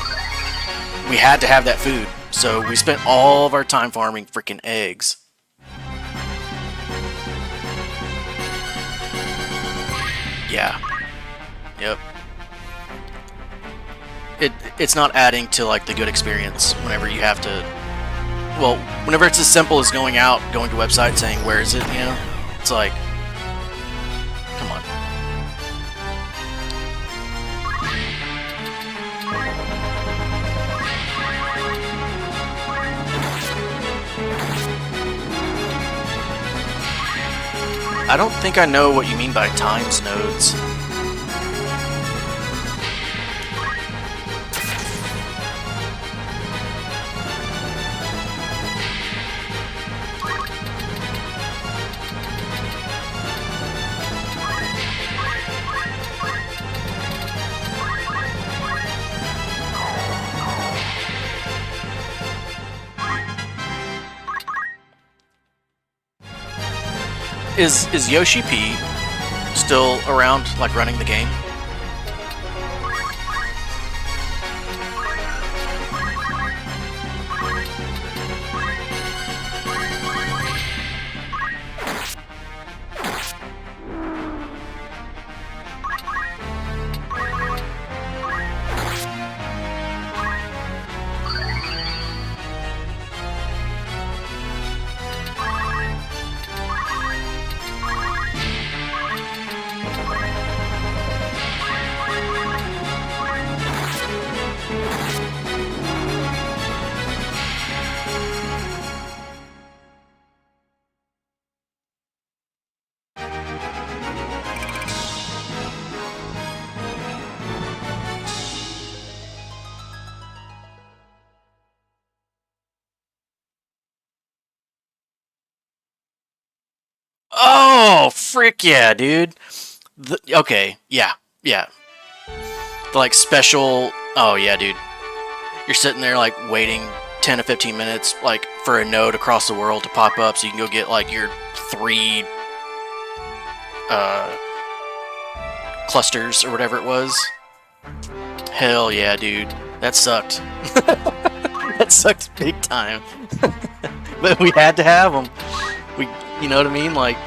we had to have that food, so we spent all of our time farming freaking eggs. Yeah. Yep. It's not adding to like the good experience whenever you have to, well, whenever it's as simple as going out, going to a website saying where is it, you know? It's like, come on. I don't think I know what you mean by times nodes. Is Yoshi P still around, like running the game? Oh, frick yeah, dude. Okay, yeah. The, like, special... Oh, yeah, dude. You're sitting there, like, waiting 10 to 15 minutes, like, for a node across the world to pop up so you can go get, like, your 3... clusters, or whatever it was. Hell yeah, dude. That sucked. That sucked big time. But we had to have them. You know what I mean? Like...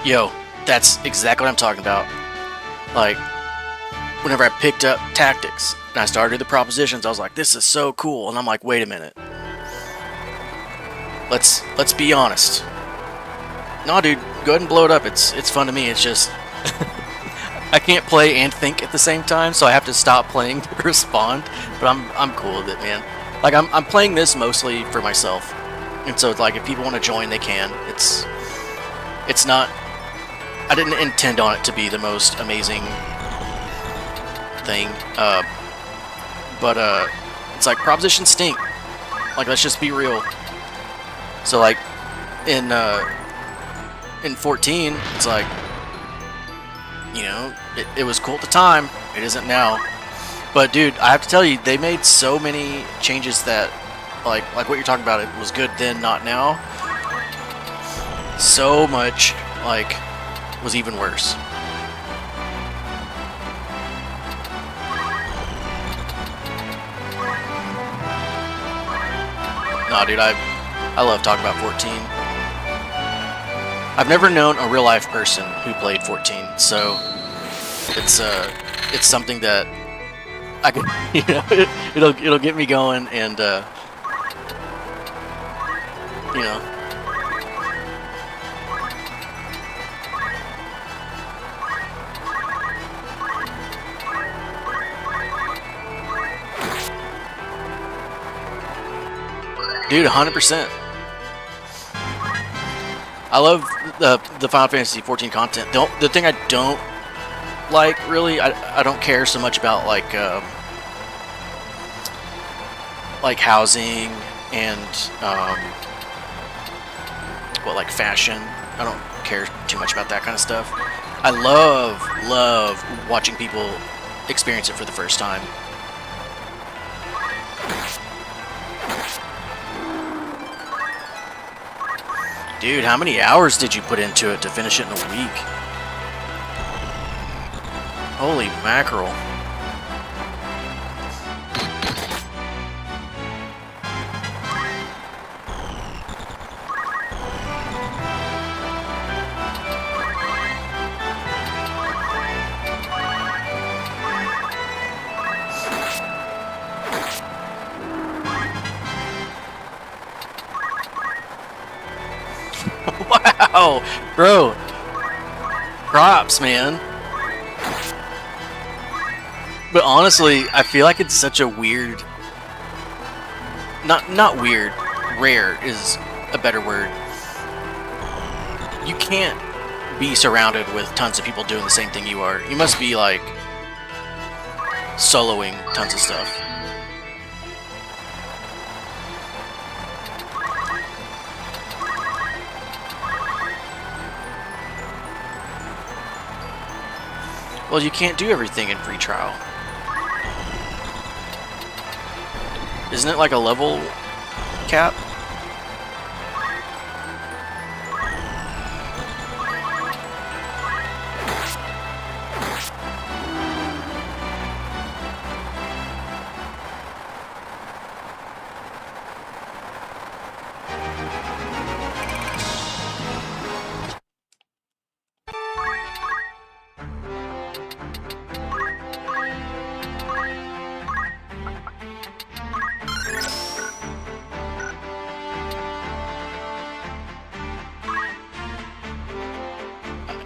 Yo, that's exactly what I'm talking about. Like, whenever I picked up tactics and I started the propositions, I was like, this is so cool. And I'm like, wait a minute. Let's be honest. No, dude, go ahead and blow it up. It's fun to me. It's just I can't play and think at the same time, so I have to stop playing to respond. But I'm cool with it, man. Like I'm playing this mostly for myself, and so it's like if people want to join, they can. It's not. I didn't intend on it to be the most amazing thing, but it's like propositions stink. Like, let's just be real. So like in 14, it's like, you know, it was cool at the time. It isn't now. But dude, I have to tell you, they made so many changes that, like what you're talking about, it was good then, not now. So much, like, was even worse. Nah, dude, I love talking about 14. I've never known a real life person who played 14, so it's something that I could, you know, it'll get me going, and you know. Dude, 100%. I love the Final Fantasy 14 content. The thing I don't like, really, I don't care so much about like housing and like fashion. I don't care too much about that kind of stuff. I love watching people experience it for the first time. Dude, how many hours did you put into it to finish it in a week? Holy mackerel. Wow, bro. Props, man. But honestly, I feel like it's such a weird... Not weird. Rare is a better word. You can't be surrounded with tons of people doing the same thing you are. You must be, like, soloing tons of stuff. Well, you can't do everything in free trial. Isn't it like a level cap?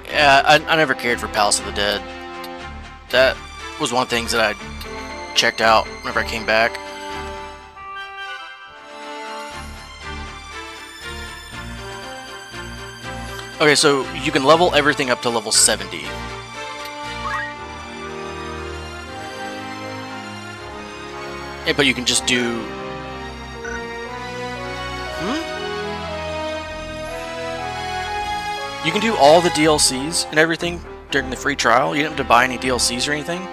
Yeah, I never cared for Palace of the Dead. That was one of the things that I checked out whenever I came back. Okay, so you can level everything up to level 70. Yeah, but you can just do... You can do all the DLCs and everything during the free trial. You didn't have to buy any DLCs or anything.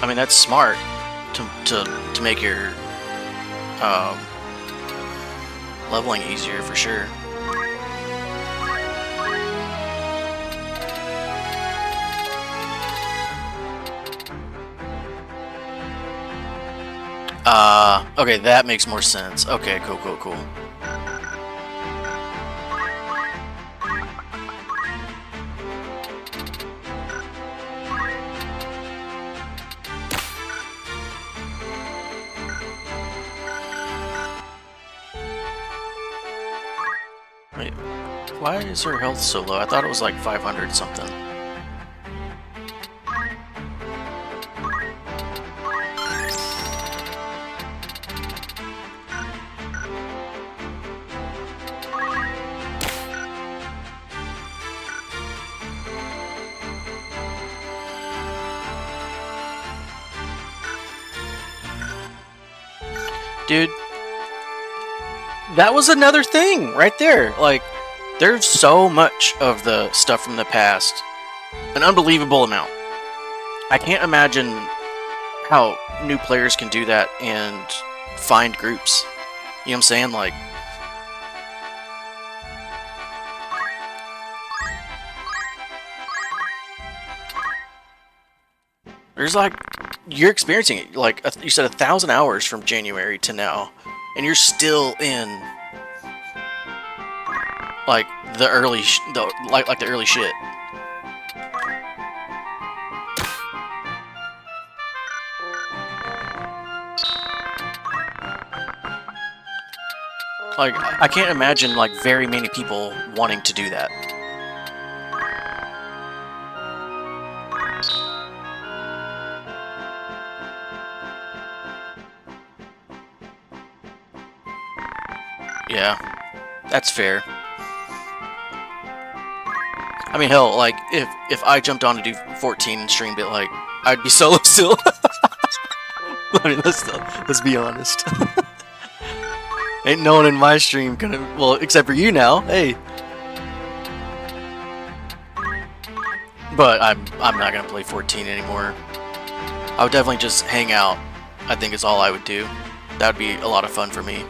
I mean, that's smart to make your um, leveling easier for sure. Okay, that makes more sense. Okay, cool, cool, cool. Wait, why is her health so low? I thought it was like 500 something. Dude, that was another thing right there. Like, there's so much of the stuff from the past. An unbelievable amount. I can't imagine how new players can do that and find groups. You know what I'm saying? Like, there's like, you're experiencing it. Like, you said 1,000 hours from January to now, and you're still in like the early, like the early shit. Like, I can't imagine like very many people wanting to do that. Yeah, that's fair. I mean, hell, like, if I jumped on to do 14 and streamed it, like, I'd be solo still. I mean, let's be honest. Ain't no one in my stream gonna, well, except for you now. Hey. But I'm not gonna play 14 anymore. I would definitely just hang out. I think is all I would do. That would be a lot of fun for me.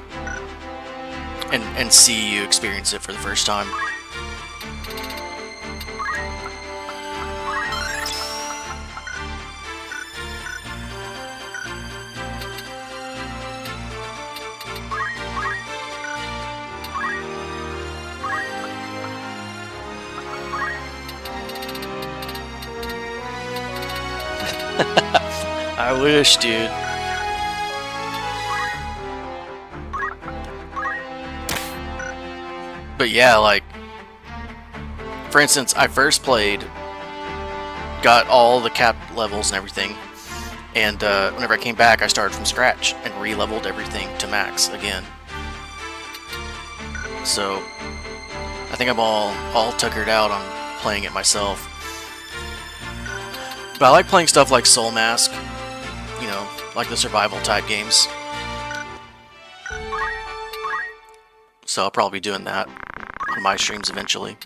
And see you experience it for the first time. I wish, dude. But yeah, like, for instance, I first played, got all the capped levels and everything, and whenever I came back, I started from scratch and re-leveled everything to max again. So, I think I'm all tuckered out on playing it myself. But I like playing stuff like Soul Mask, you know, like the survival type games. So I'll probably be doing that on my streams eventually.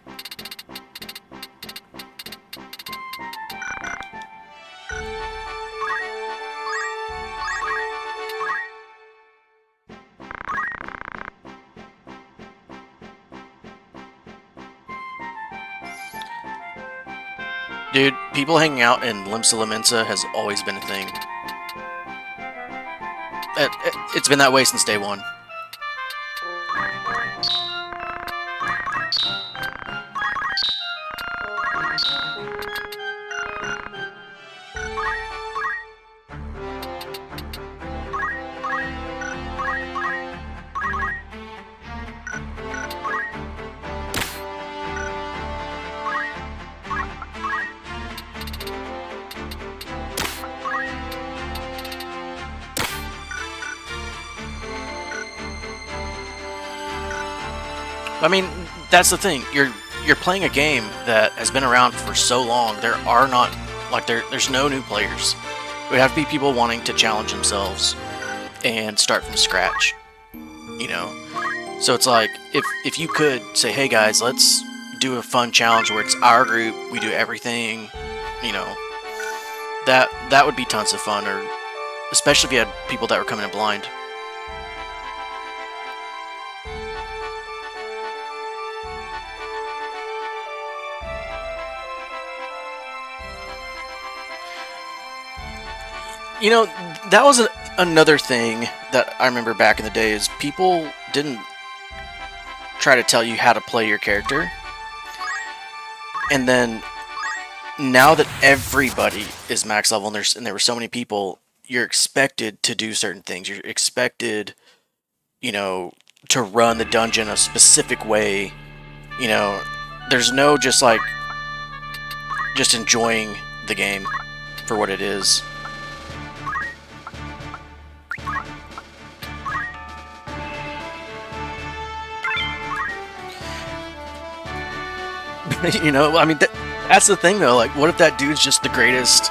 Dude, people hanging out in Limsa Lominsa has always been a thing. It's been that way since day one. I mean, that's the thing. You're playing a game that has been around for so long. There are not, like, there's no new players. It would have to be people wanting to challenge themselves and start from scratch, you know? So it's like, if you could say, hey guys, let's do a fun challenge where it's our group, we do everything, you know, that would be tons of fun, or especially if you had people that were coming in blind. You know, that was another thing that I remember back in the day is people didn't try to tell you how to play your character. And then now that everybody is max level and there were so many people, you're expected to do certain things. You're expected, you know, to run the dungeon a specific way. You know, there's no just enjoying the game for what it is. You know, I mean, that's the thing though. Like, what if that dude's just the greatest?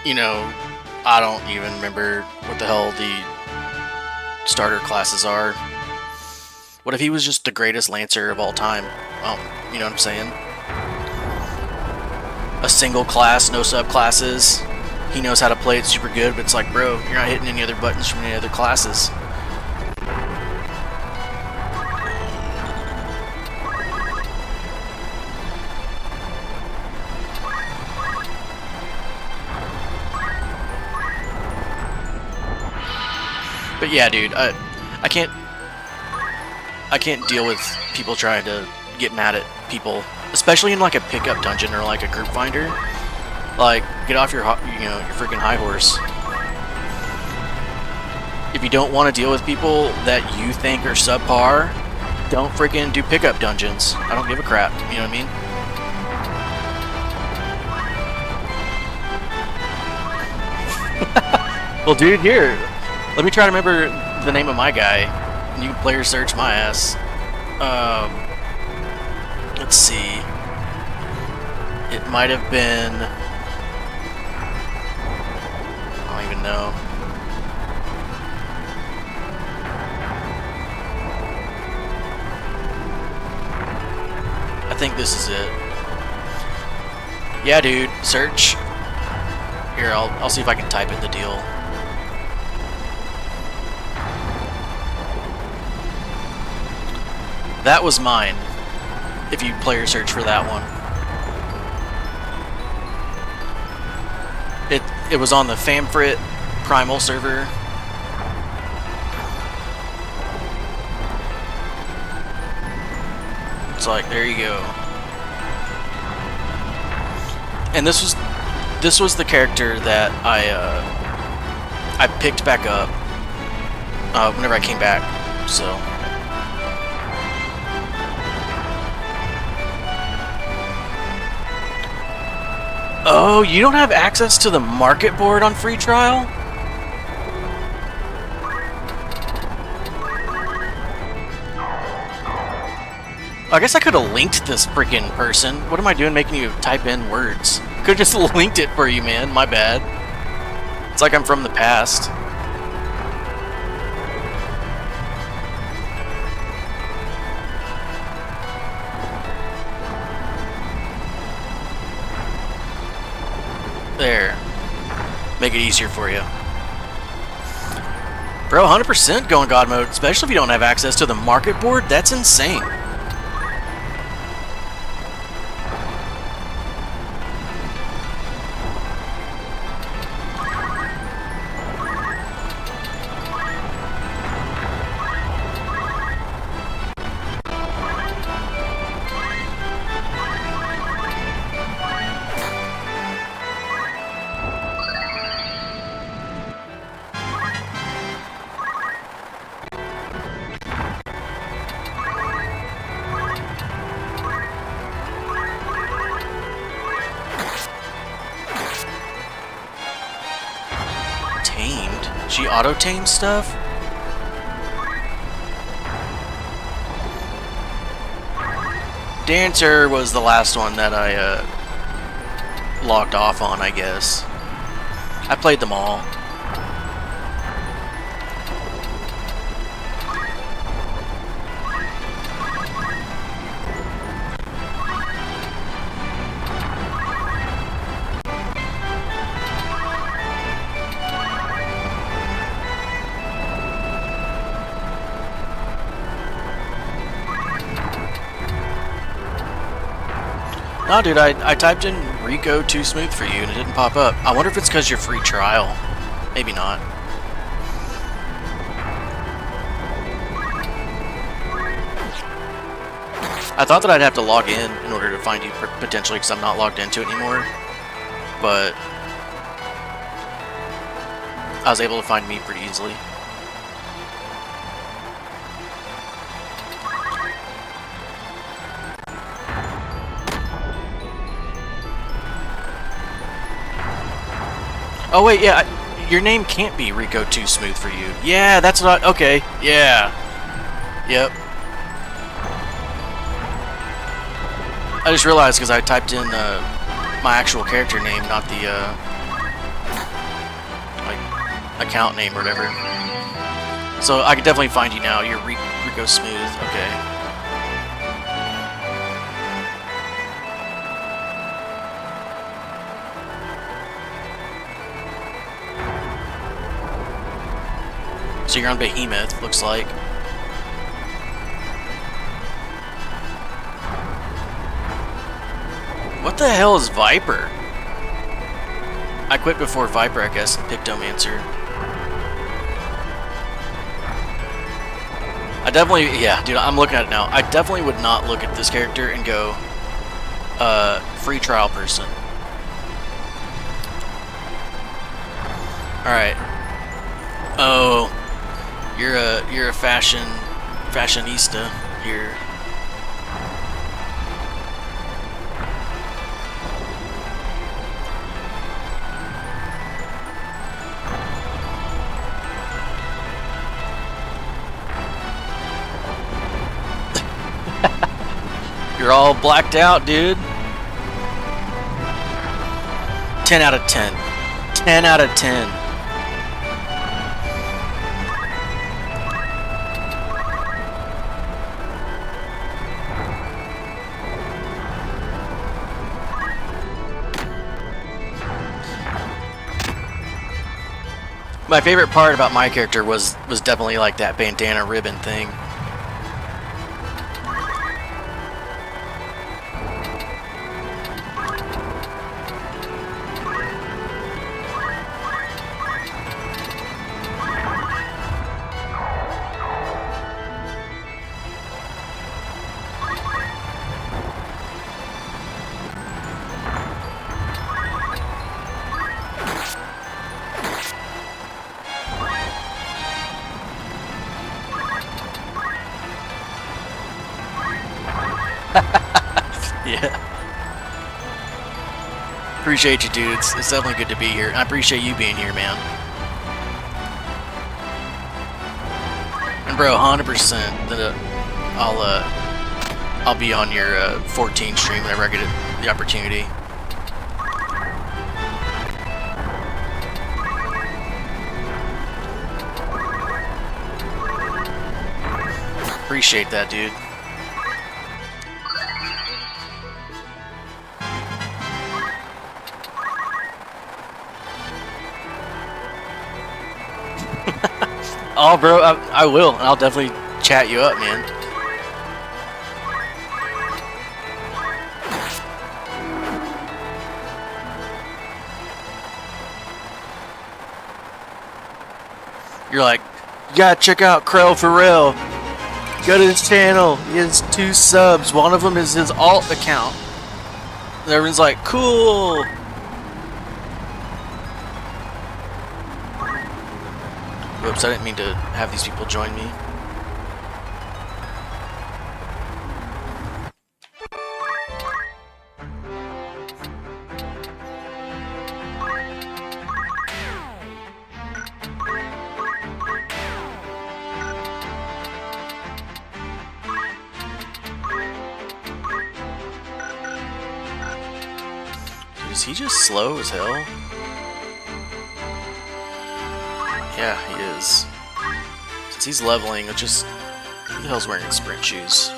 You know, I don't even remember what the hell the starter classes are. What if he was just the greatest Lancer of all time? You know what I'm saying? A single class, no subclasses. He knows how to play it super good, but it's like, bro, you're not hitting any other buttons from any other classes. But yeah, dude, I can't deal with people trying to get mad at people, especially in like a pickup dungeon or like a group finder. Like, get off your your freaking high horse. If you don't want to deal with people that you think are subpar, don't freaking do pickup dungeons. I don't give a crap. You know what I mean? Well, dude, here. Let me try to remember the name of my guy, and you can player search my ass. Let's see. It might have been... I don't even know. I think this is it. Yeah, dude. Search. Here, I'll see if I can type in the deal. That was mine, if you player search for that one. It was on the Famfrit Primal server. It's like, there you go. And this was the character that I picked back up whenever I came back, so... Oh, you don't have access to the market board on free trial? I guess I could have linked this freaking person. What am I doing making you type in words? Could have just linked it for you, man. My bad. It's like I'm from the past. There. Make it easier for you. Bro, 100% going God mode, especially if you don't have access to the market board. That's insane. She auto-tamed stuff? Dancer was the last one that I logged off on, I guess. I played them all. No, dude, I typed in Rico Too Smooth for you and it didn't pop up. I wonder if it's because you're free trial. Maybe not. I thought that I'd have to log in order to find you potentially because I'm not logged into it anymore. But I was able to find me pretty easily. Oh wait, yeah, your name can't be Rico Too Smooth for you. Yeah, that's what I... Okay, yeah. Yep. I just realized because I typed in my actual character name, not the like account name or whatever. So I could definitely find you now. You're Rico Smooth. Okay. So you're on Behemoth, looks like. What the hell is Viper? I quit before Viper, I guess, and picked Domancer. I definitely, yeah, dude, I'm looking at it now. I definitely would not look at this character and go, free trial person. Alright. Oh. You're a fashionista here. You're all blacked out, dude. 10 out of 10. 10 out of 10. My favorite part about my character was definitely like that bandana ribbon thing. Yeah. Appreciate you, dude. It's definitely good to be here. I appreciate you being here, man. And bro, 100% that I'll be on your 14 stream whenever I get the opportunity. Appreciate that, dude. Oh, bro, I will. I'll definitely chat you up, man. You're like, you gotta check out Krell Pharrell. Go to his channel. He has 2 subs. One of them is his alt account. And everyone's like, cool. Whoops, I didn't mean to have these people join me. Is he just slow as hell? Yeah, he is. Since he's leveling, it's just... Who the hell's wearing sprint shoes?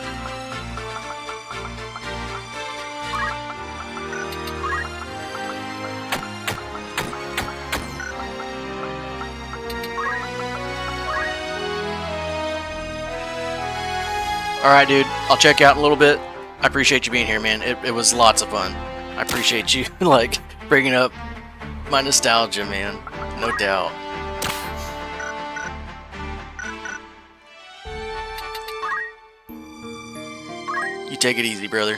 Alright, dude. I'll check out in a little bit. I appreciate you being here, man. It was lots of fun. I appreciate you, like, bringing up my nostalgia, man. No doubt. You take it easy, brother.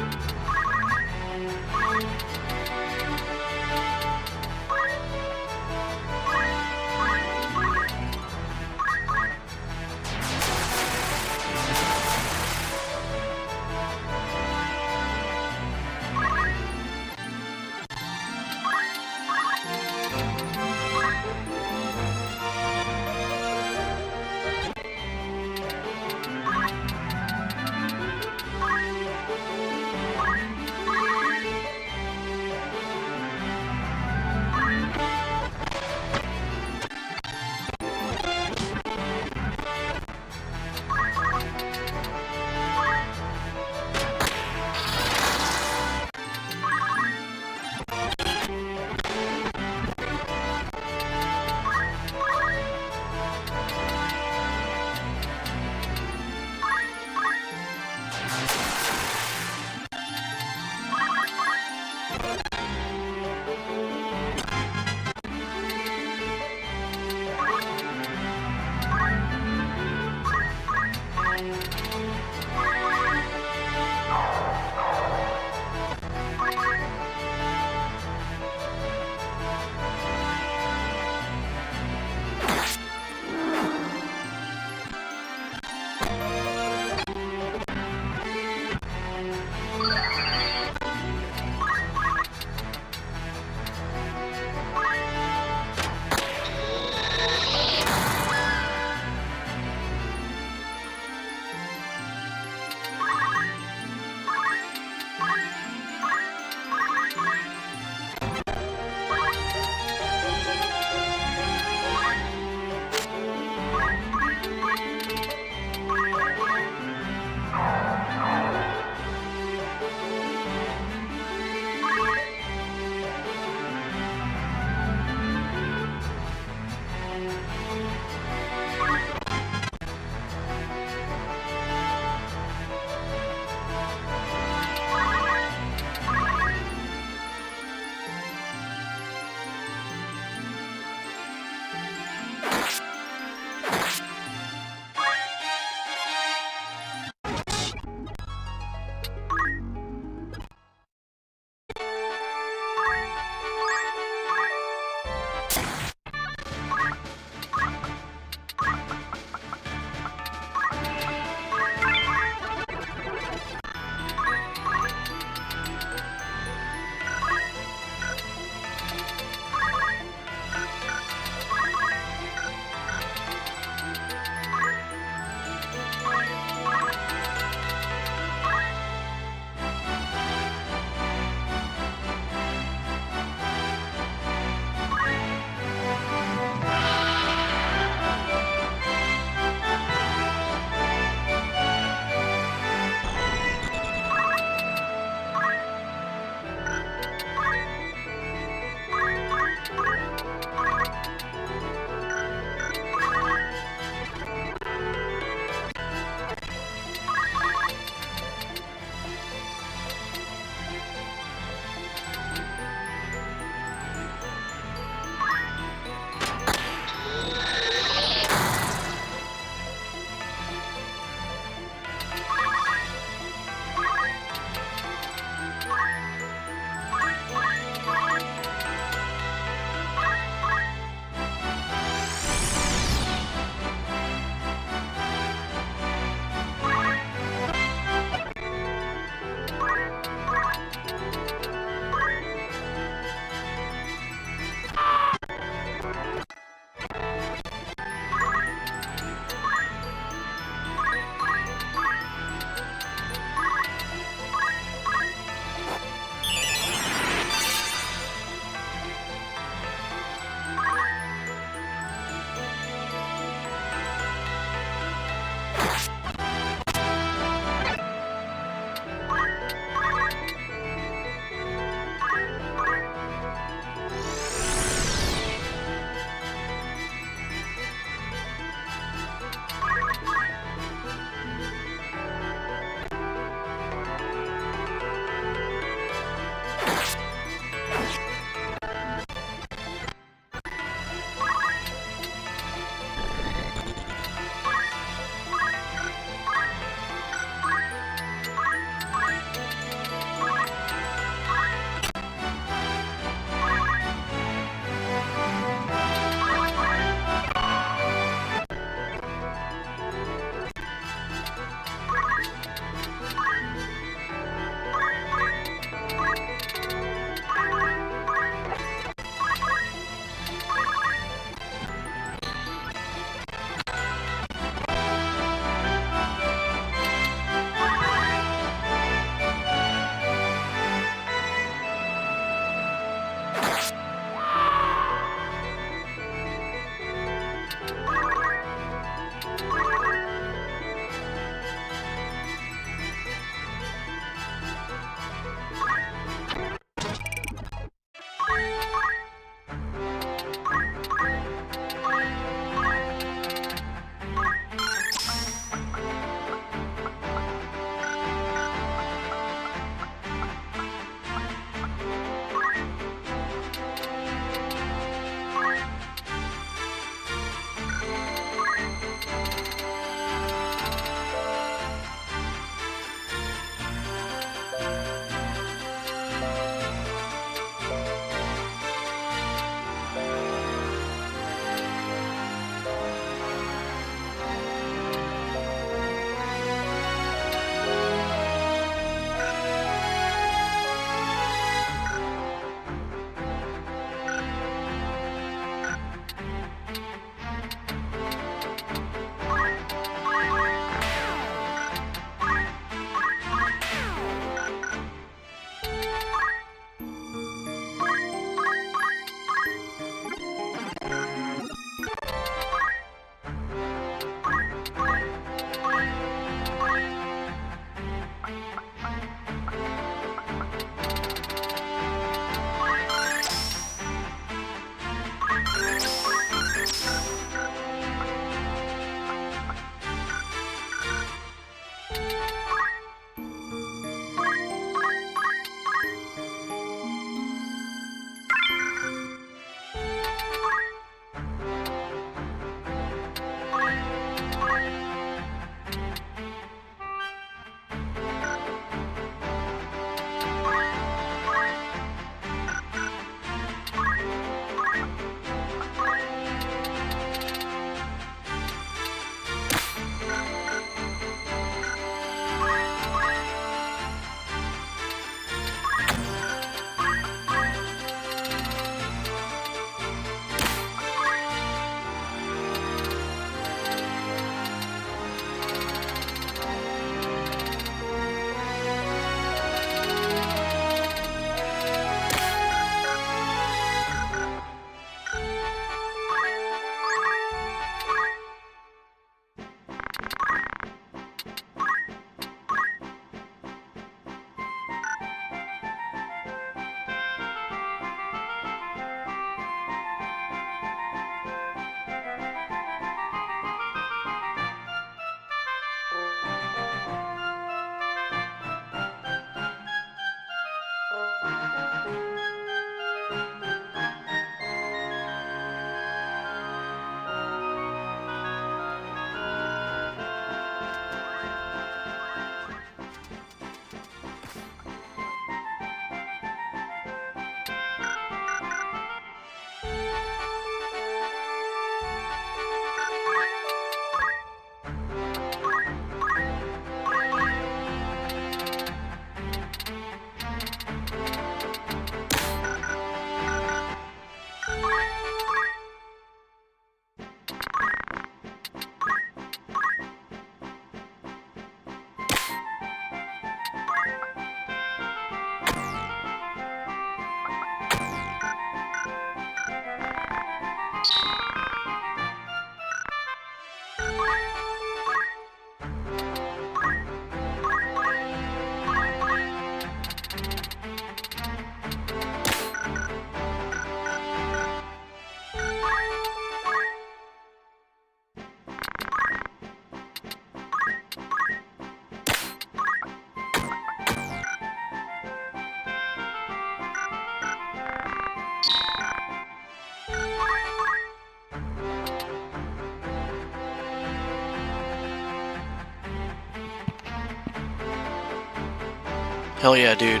Hell yeah, dude.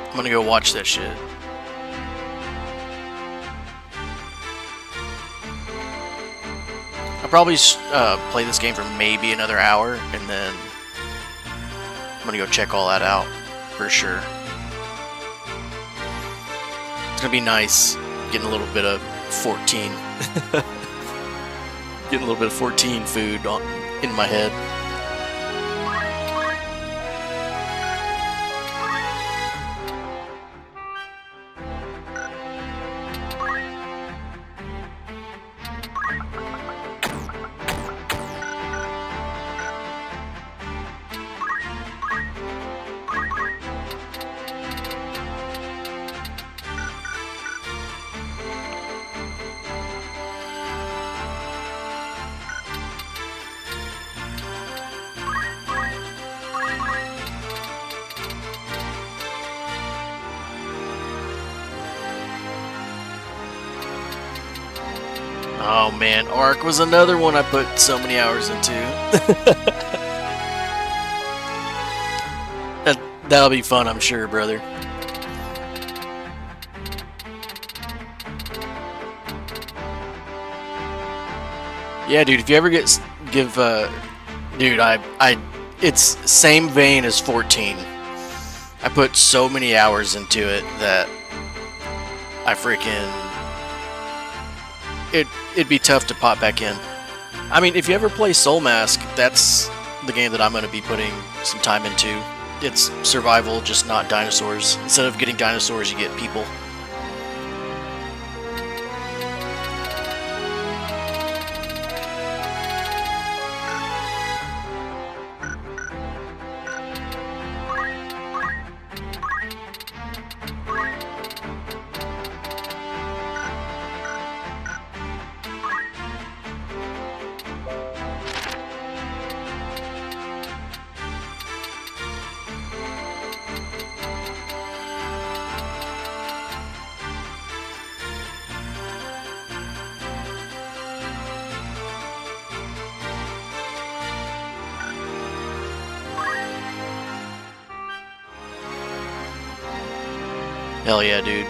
I'm gonna go watch that shit. I'll probably play this game for maybe another hour, and then I'm gonna go check all that out for sure. It's gonna be nice getting a little bit of 14. Getting a little bit of 14 food in my head. Oh man, Ark was another one I put so many hours into. That'll be fun, I'm sure, brother. Yeah, dude, if you ever give, dude, it's same vein as 14. I put so many hours into it that I freaking, it'd be tough to pop back in. I mean, if you ever play Soul Mask, that's the game that I'm going to be putting some time into. It's survival, just not dinosaurs. Instead of getting dinosaurs, you get people. Hell yeah, dude.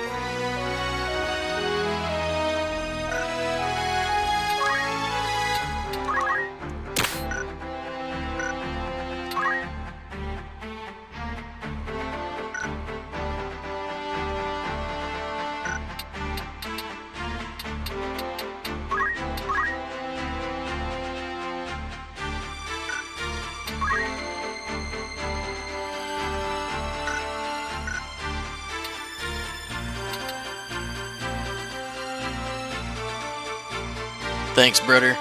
Thanks, brother.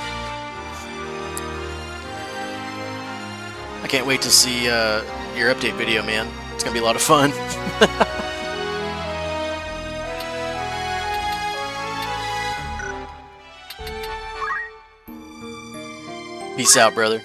I can't wait to see your update video, man. It's gonna be a lot of fun. Peace out, brother.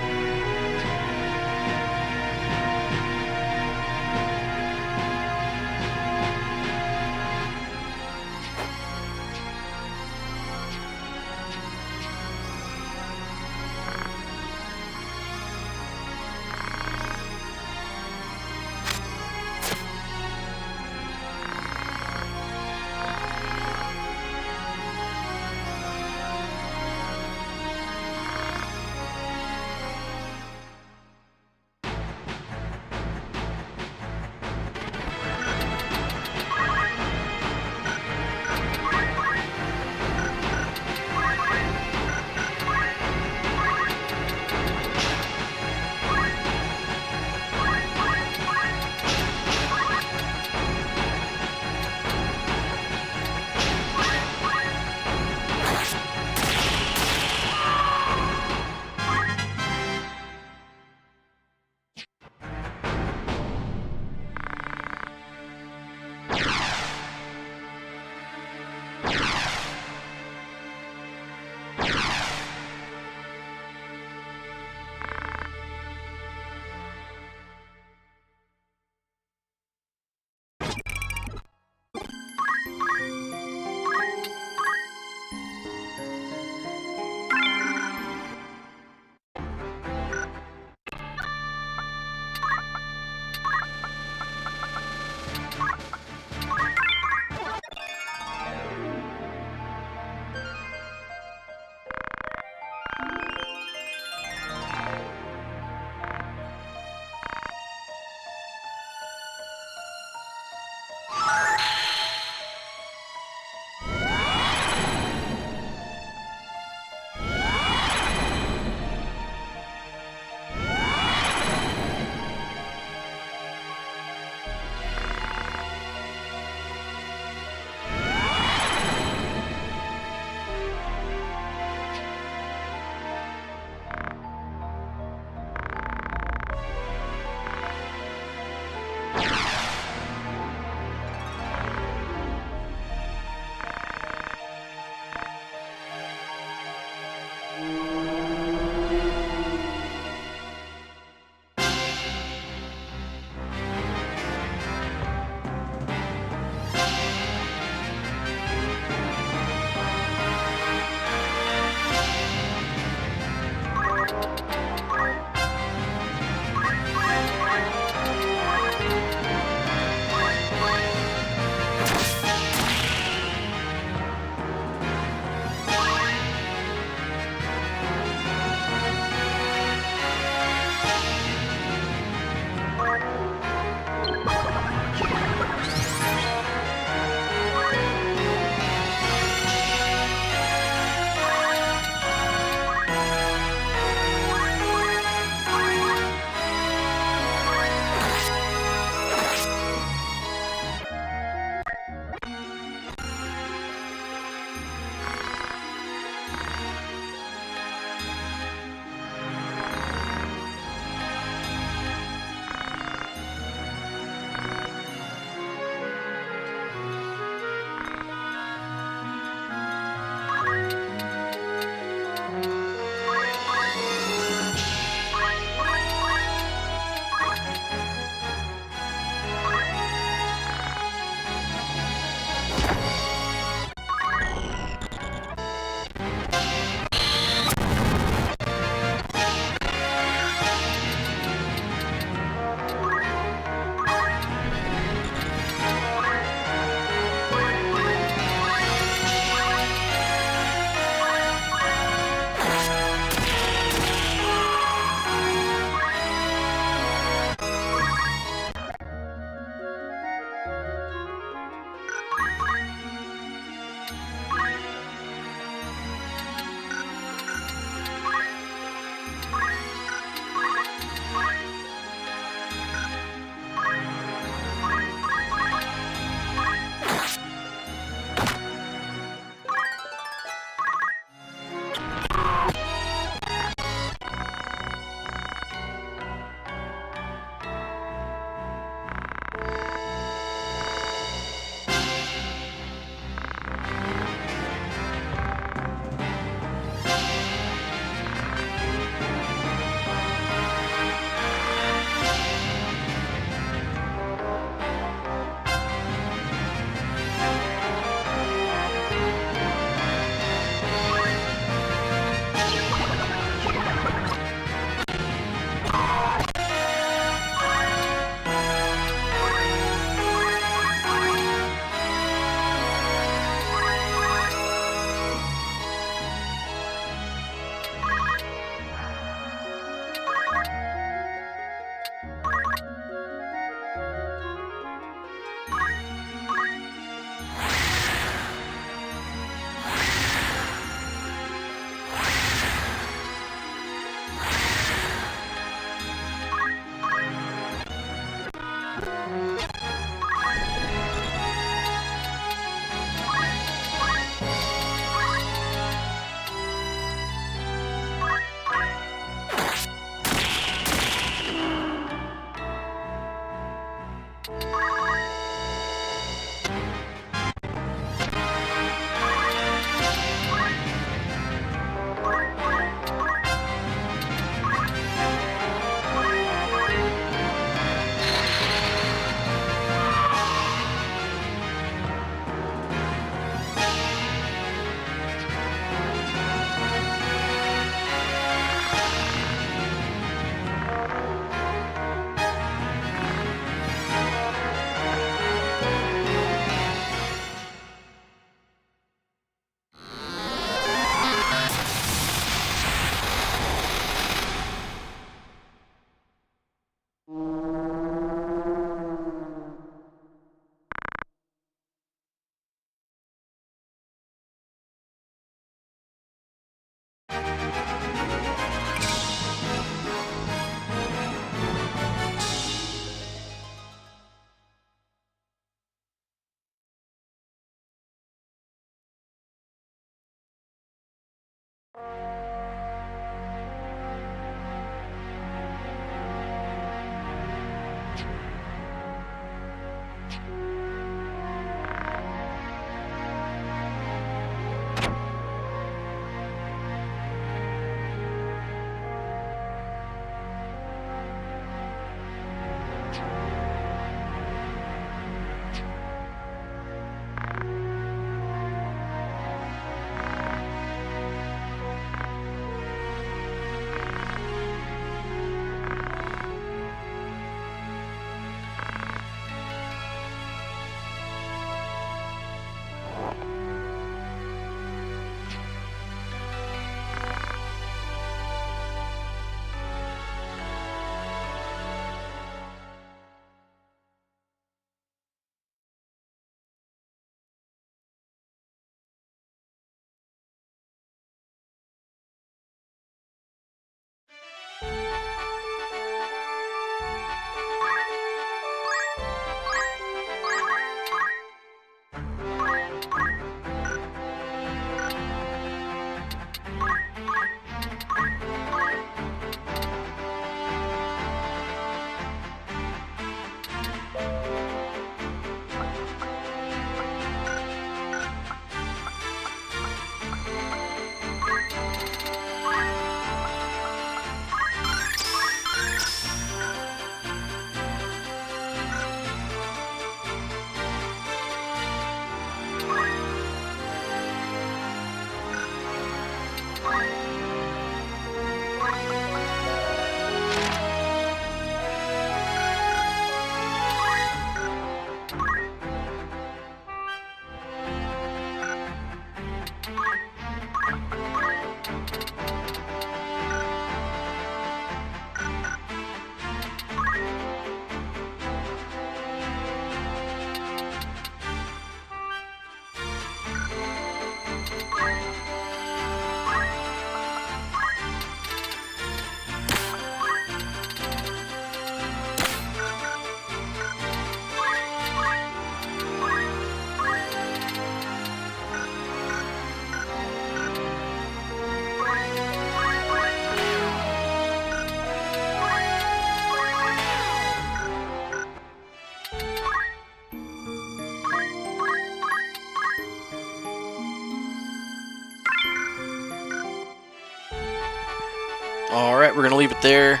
Alright, we're going to leave it there.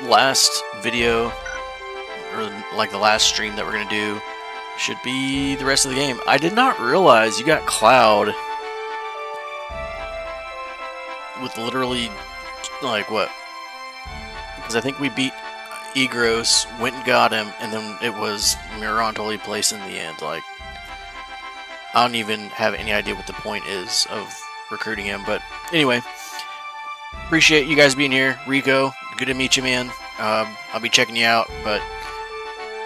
Last video, or like the last stream that we're going to do, should be the rest of the game. I did not realize you got Cloud with literally, like, what? Because I think we beat Egros, went and got him, and then it was Miron totally placed in the end. Like, I don't even have any idea what the point is of recruiting him. But anyway, appreciate you guys being here. Rico, good to meet you, man. I'll be checking you out, but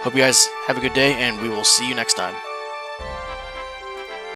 hope you guys have a good day, and we will see you next time.